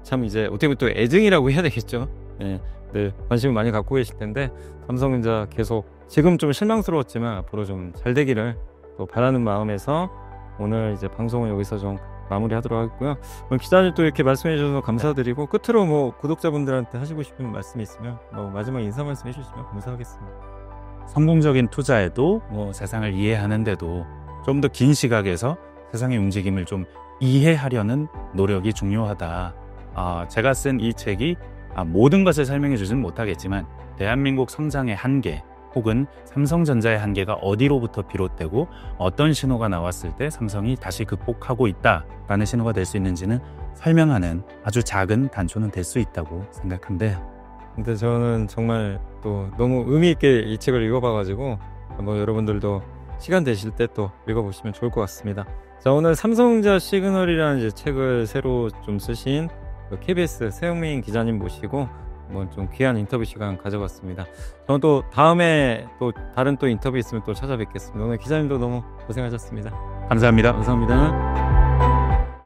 Speaker 2: 참 이제 어떻게 보면 또 애증이라고 해야 되겠죠. 네, 늘 관심을 많이 갖고 계실 텐데 삼성전자 계속 지금 좀 실망스러웠지만 앞으로 좀 잘 되기를 또 바라는 마음에서 오늘 이제 방송을 여기서 좀 마무리하도록 하겠고요. 오늘 기자님 또 이렇게 말씀해 주셔서 감사드리고 끝으로 뭐 구독자분들한테 하시고 싶은 말씀이 있으면 뭐 마지막 인사 말씀 해주시면 감사하겠습니다.
Speaker 1: 성공적인 투자에도 뭐 세상을 이해하는데도 좀 더 긴 시각에서 세상의 움직임을 좀 이해하려는 노력이 중요하다. 제가 쓴 이 책이 모든 것을 설명해 주지는 못하겠지만 대한민국 성장의 한계 혹은 삼성전자의 한계가 어디로부터 비롯되고 어떤 신호가 나왔을 때 삼성이 다시 극복하고 있다라는 신호가 될 수 있는지는 설명하는 아주 작은 단초는 될 수 있다고 생각한데,
Speaker 2: 근데 저는 정말 또 너무 의미 있게 이 책을 읽어봐가지고 뭐 여러분들도 시간 되실 때 또 읽어보시면 좋을 것 같습니다. 자, 오늘 삼성전자 시그널이라는 이제 책을 새로 좀 쓰신 KBS 세영민 기자님 모시고 한번 좀 귀한 인터뷰 시간 가져봤습니다. 저는 또 다음에 또 다른 또 인터뷰 있으면 또 찾아뵙겠습니다. 오늘 기자님도 너무 고생하셨습니다.
Speaker 1: 감사합니다.
Speaker 2: 감사합니다.